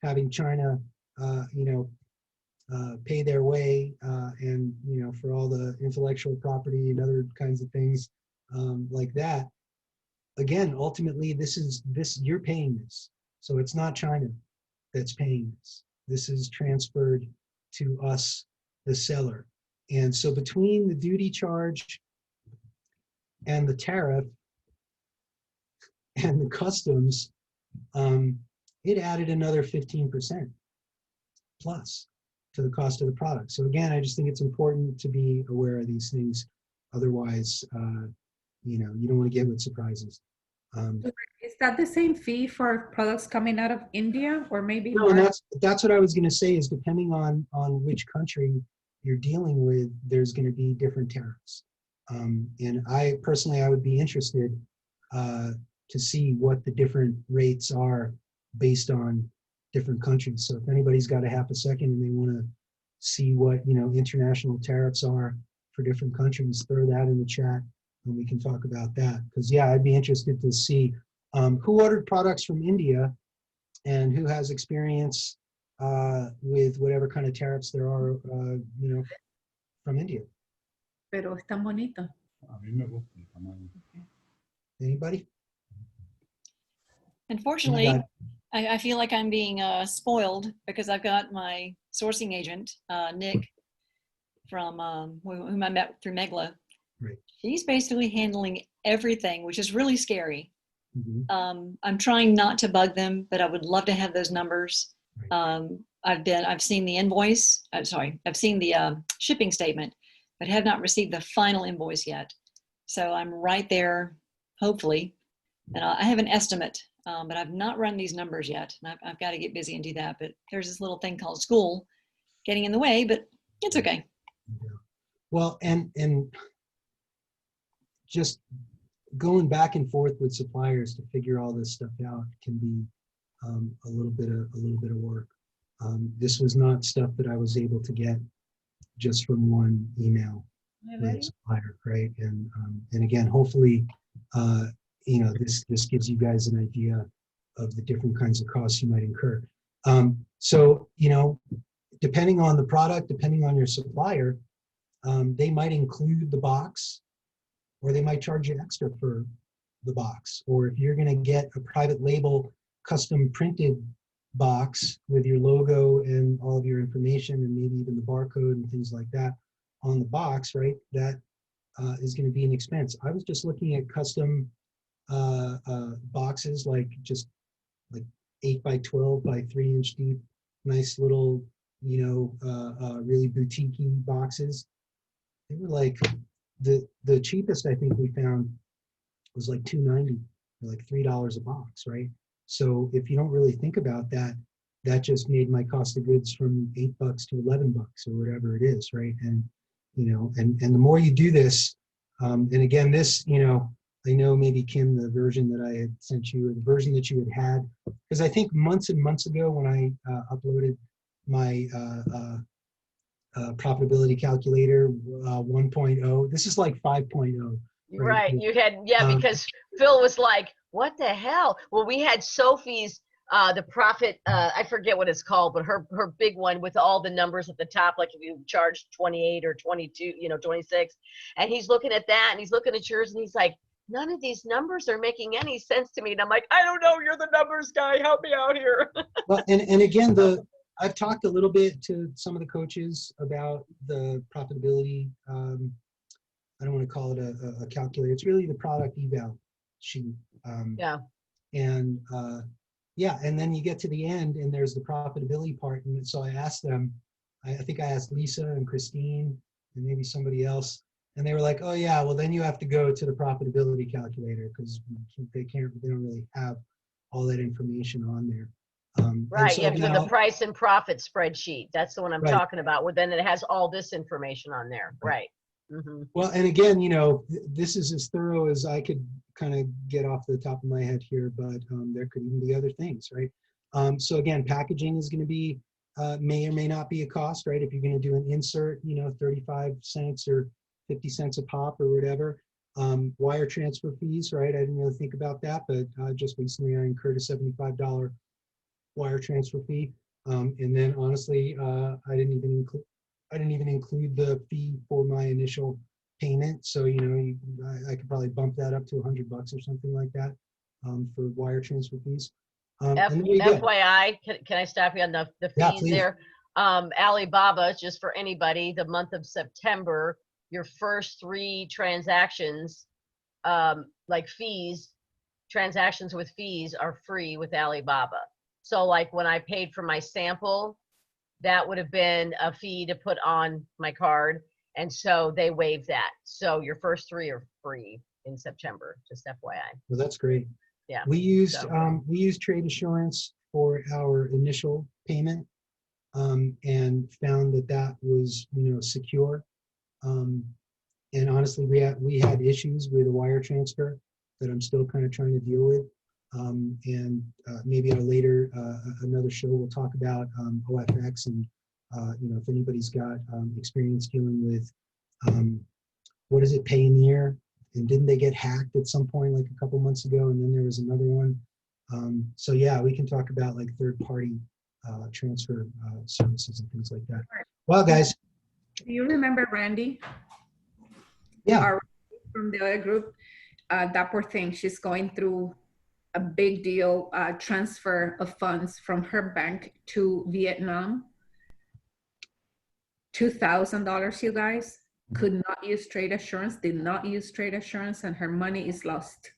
having China, you know, pay their way, and, you know, for all the intellectual property and other kinds of things like that. Again, ultimately, you're paying this. So it's not China that's paying this. This is transferred to us, the seller. And so between the duty charge and the tariff and the customs, it added another 15% plus to the cost of the product. So again, I just think it's important to be aware of these things. Otherwise, You know, you don't want to get with surprises. Is that the same fee for products coming out of India or maybe No, and more? that's what I was going to say is depending on which country you're dealing with, there's going to be different tariffs. And I personally, I would be interested to see what the different rates are based on different countries. So if anybody's got a half a second and they want to see what, you know, international tariffs are for different countries, throw that in the chat and we can talk about that. Because yeah, I'd be interested to see who ordered products from India and who has experience with whatever kind of tariffs there are, you know, from India. Pero es tan bonito. Anybody? Unfortunately, God. I feel like I'm being spoiled because I've got my sourcing agent, Nick, from whom I met through Megla. Right. She's basically handling everything, which is really scary. Mm-hmm. I'm trying not to bug them, but I would love to have those numbers. Right. I've seen the invoice. I've seen the shipping statement, but have not received the final invoice yet. So I'm right there, hopefully. And I have an estimate, but I've not run these numbers yet. And I've got to get busy and do that. But there's this little thing called school getting in the way, but it's okay. Yeah. Well, and just going back and forth with suppliers to figure all this stuff out can be a little bit of work. This was not stuff that I was able to get just from one email with a supplier, right? And again, hopefully, you know, this gives you guys an idea of the different kinds of costs you might incur. So, you know, depending on the product, depending on your supplier, they might include the box, or they might charge you extra for the box. Or if you're going to get a private label custom printed box with your logo and all of your information and maybe even the barcode and things like that on the box, right? That is going to be an expense. I was just looking at custom boxes, like 8 by 12 by 3 inch deep, nice little, you know, really boutique-y boxes. They were like, the cheapest I think we found was like $2.90, like $3 a box, right? So if you don't really think about that, that just made my cost of goods from $8 to $11 or whatever it is, right? And you know, and the more you do this, and again, this, you know, I know maybe Kim, the version that I had sent you, or the version that you had, because I think months and months ago when I uploaded my profitability calculator 1.0, this is like 5.0. Right. You had, yeah, because Phil was like, what the hell? Well, we had Sophie's, the profit, I forget what it's called, but her big one with all the numbers at the top, like if you charge 28 or 22, you know, 26. And he's looking at that and he's looking at yours and he's like, none of these numbers are making any sense to me. And I'm like, I don't know, you're the numbers guy. Help me out here. Well, and again, I've talked a little bit to some of the coaches about the profitability. I don't want to call it a calculator. It's really the product eval sheet. Yeah. And yeah, and then you get to the end and there's the profitability part. And so I asked them, I think I asked Lisa and Christine and maybe somebody else, and they were like, oh yeah, well then you have to go to the profitability calculator because they don't really have all that information on there. Right. So Yeah. So now, the price and profit spreadsheet, that's the one I'm right. talking about. Well, then it has all this information on there. Right. Mm-hmm. Well, and again, you know, this is as thorough as I could kind of get off the top of my head here, but there could even be other things, right? So again, packaging is going to be, may or may not be a cost, right? If you're going to do an insert, you know, 35 cents or 50 cents a pop or whatever. Wire transfer fees, right? I didn't really think about that, but just recently I incurred a $75 wire transfer fee. And then honestly, I didn't even include the fee for my initial payment. So, you know, I could probably bump that up to $100 or something like that for wire transfer fees. FYI, can I stop you on the Yeah, fees please. there? Alibaba, just for anybody, the month of September, your first 3 transactions, like fees, transactions with fees are free with Alibaba. So like when I paid for my sample, that would have been a fee to put on my card. And so they waived that. So your first 3 are free. in September, just FYI. Well, that's great. Yeah. We used So- trade assurance for our initial payment, and found that was, secure. And honestly, we had issues with a wire transfer that I'm still kind of trying to deal with. And maybe at a later another show we'll talk about OFX, and if anybody's got experience dealing with what is it, Payoneer, and didn't they get hacked at some point like a couple months ago, and then there was another one. So yeah, we can talk about like third-party transfer services and things like that. Well, guys. Do you remember Randy? Yeah. From the other group, that poor thing, she's going through a big deal transfer of funds from her bank to Vietnam. $2,000, you guys. Could not use trade assurance, did not use trade assurance, and her money is lost.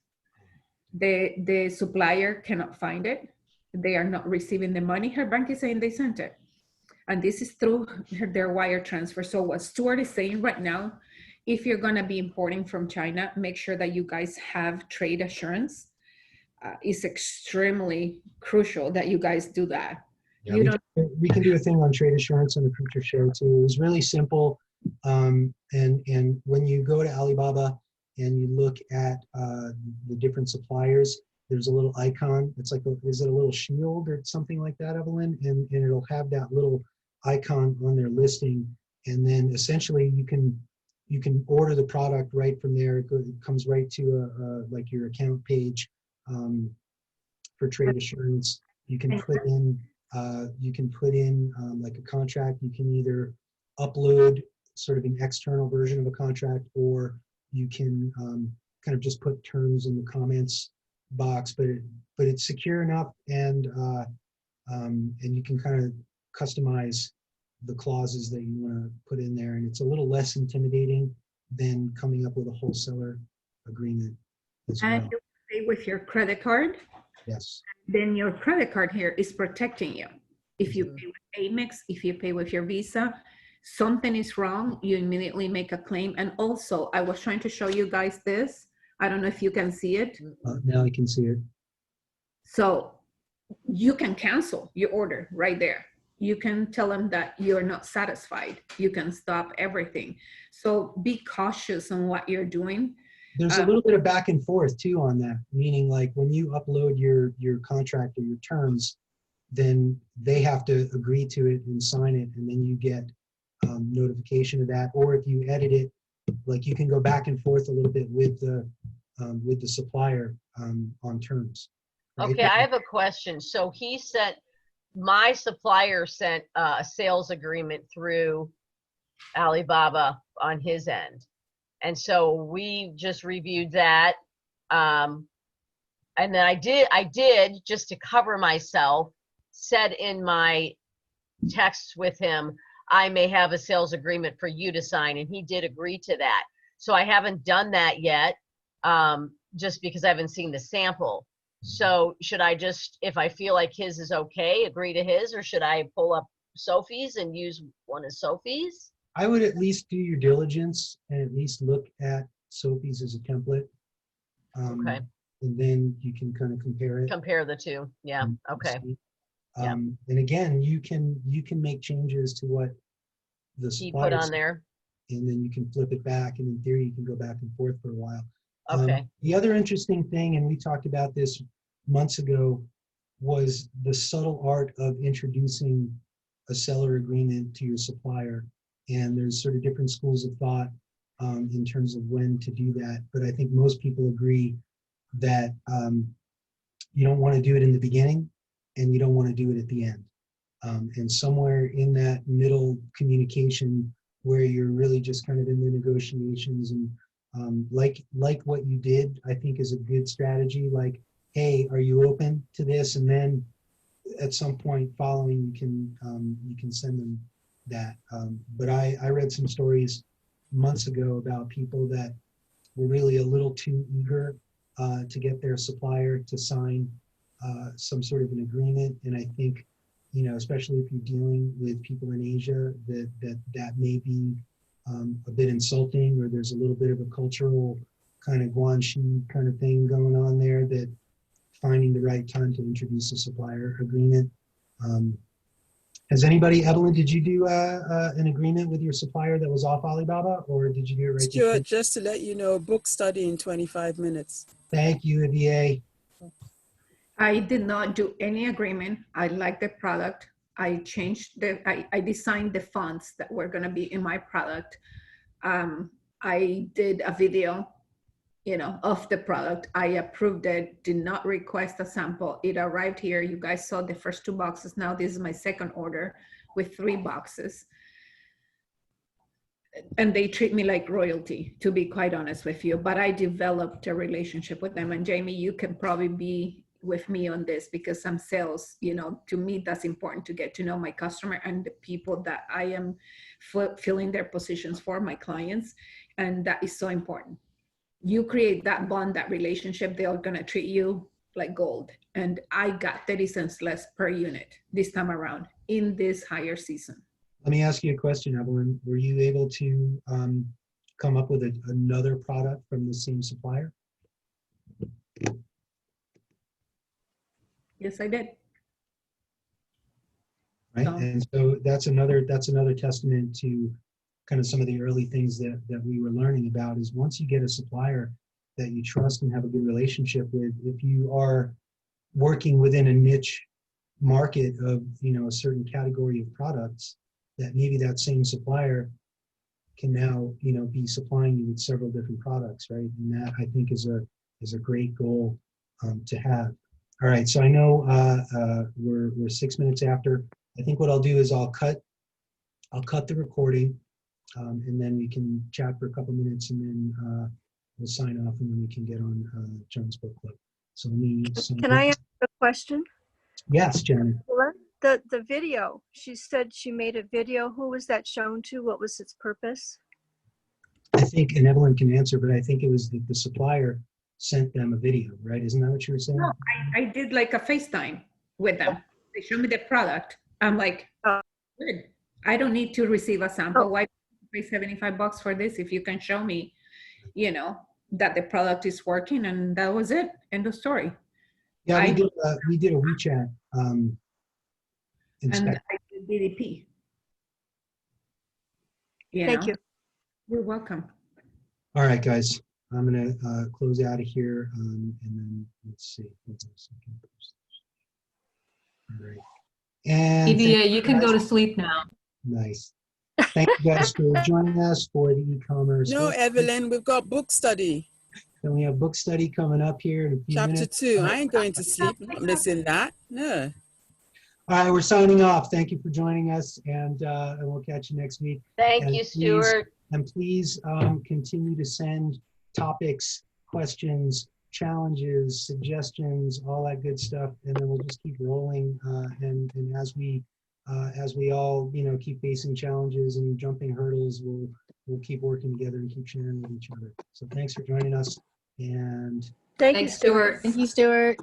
The supplier cannot find it. They are not receiving the money. Her bank is saying they sent it. And this is through their wire transfer. So what Stuart is saying right now, if you're going to be importing from China, make sure that you guys have trade assurance. It's extremely crucial that you guys do that. Yeah, we can do a thing on trade assurance on a future show too. It was really simple. And when you go to Alibaba and you look at the different suppliers, there's a little icon. It's like, is it a little shield or something like that, Evelyn? And it'll have that little icon on their listing. And then essentially you can order the product right from there. It comes right to like your account page for trade assurance. You can put in like a contract. You can either upload sort of an external version of a contract, or you can kind of just put terms in the comments box, but it's secure enough, and you can kind of customize the clauses that you want to put in there, and it's a little less intimidating than coming up with a wholesaler agreement as well. And you pay with your credit card. Yes. Then your credit card here is protecting you. If you pay with Amex, if you pay with your Visa, something is wrong, you immediately make a claim. And also, I was trying to show you guys this. I don't know if you can see it. Now I can see it. So you can cancel your order right there. You can tell them that you're not satisfied. You can stop everything. So be cautious on what you're doing. There's a little bit of back and forth too on that, meaning like when you upload your contract or your terms, then they have to agree to it and sign it, and then you get notification of that. Or if you edit it, like you can go back and forth a little bit with the supplier on terms. Right? Okay, I have a question. So my supplier sent a sales agreement through Alibaba on his end. And so we just reviewed that. And then I did just to cover myself, said in my texts with him, I may have a sales agreement for you to sign, and he did agree to that. So I haven't done that yet, just because I haven't seen the sample. So should I just, if I feel like his is okay, agree to his, or should I pull up Sophie's and use one of Sophie's? I would at least do your diligence and at least look at Sophie's as a template. Okay. And then you can kind of compare it. Compare the two. Yeah. Okay. And again, you can make changes to what the He supplier put on there. and then you can flip it back, and in theory, you can go back and forth for a while. Okay. The other interesting thing, and we talked about this months ago, was the subtle art of introducing a seller agreement to your supplier. And there's sort of different schools of thought in terms of when to do that. But I think most people agree that you don't want to do it in the beginning and you don't want to do it at the end. And somewhere in that middle communication where you're really just kind of in the negotiations and like what you did, I think is a good strategy. Like, hey, are you open to this? And then at some point following, you can send them that. But I read some stories months ago about people that were really a little too eager to get their supplier to sign some sort of an agreement. And I think, especially if you're dealing with people in Asia, that may be a bit insulting, or there's a little bit of a cultural kind of guanxi kind of thing going on there, that finding the right time to introduce a supplier agreement. Has anybody, Evelyn, did you do an agreement with your supplier that was off Alibaba, or did you do it right Stuart, there? just to let you know, book study in 25 minutes. Thank you, Vivier. I did not do any agreement. I like the product. I designed the fonts that were going to be in my product. I did a video, of the product. I approved it, did not request a sample. It arrived here. You guys saw the first 2 boxes. Now this is my second order with 3 boxes. And they treat me like royalty, to be quite honest with you. But I developed a relationship with them. And Jamie, you can probably be with me on this, because some sales, to me, that's important, to get to know my customer and the people that I am filling their positions for, my clients. And that is so important. You create that bond, that relationship, they're going to treat you like gold. And I got 30 cents less per unit this time around in this higher season. Let me ask you a question, Evelyn. Were you able to come up with another product from the same supplier? Yes, I did. Right, So- and so that's another testament to kind of some of the early things that we were learning about, is once you get a supplier that you trust and have a good relationship with, if you are working within a niche market of a certain category of products, that maybe that same supplier can now be supplying you with several different products, right? And that, I think, is a great goal to have. All right, so I know we're 6 minutes after. I think what I'll do is I'll cut the recording, and then we can chat for a couple minutes, and then we'll sign off, and then we can get on John's book club. So let me. Can I ask a question? Yes, Janet. The video, she said she made a video. Who was that shown to? What was its purpose? I think, and Evelyn can answer, but I think it was the supplier sent them a video, right? Isn't that what you were saying? No, I did like a FaceTime with them. They showed me the product. I'm like, good. I don't need to receive a sample. Why pay $75 for this if you can show me, that the product is working? And that was it. End of story. Yeah, we did a WeChat And inspection. I did DDP. Thank you. You're welcome. All right, guys, I'm gonna close out of here, and then let's see. Hold on a second. All right. And EVA, you can go to sleep now. nice. Thank you guys for joining us for the e-commerce. No, Evelyn, we've got book study. Then we have book study coming up here in a few Chapter minutes. 2. I ain't going to sleep. I'm not missing that. No. All right, we're signing off. Thank you for joining us, and we'll catch you next week. Thank And you, please- Stuart. And please continue to send topics, questions, challenges, suggestions, all that good stuff, and then we'll just keep rolling. And as we all keep facing challenges and jumping hurdles, we'll keep working together and keep sharing with each other. So thanks for joining us, and Thank you, Thanks, Stuart. Stuart. Thank you, Stuart.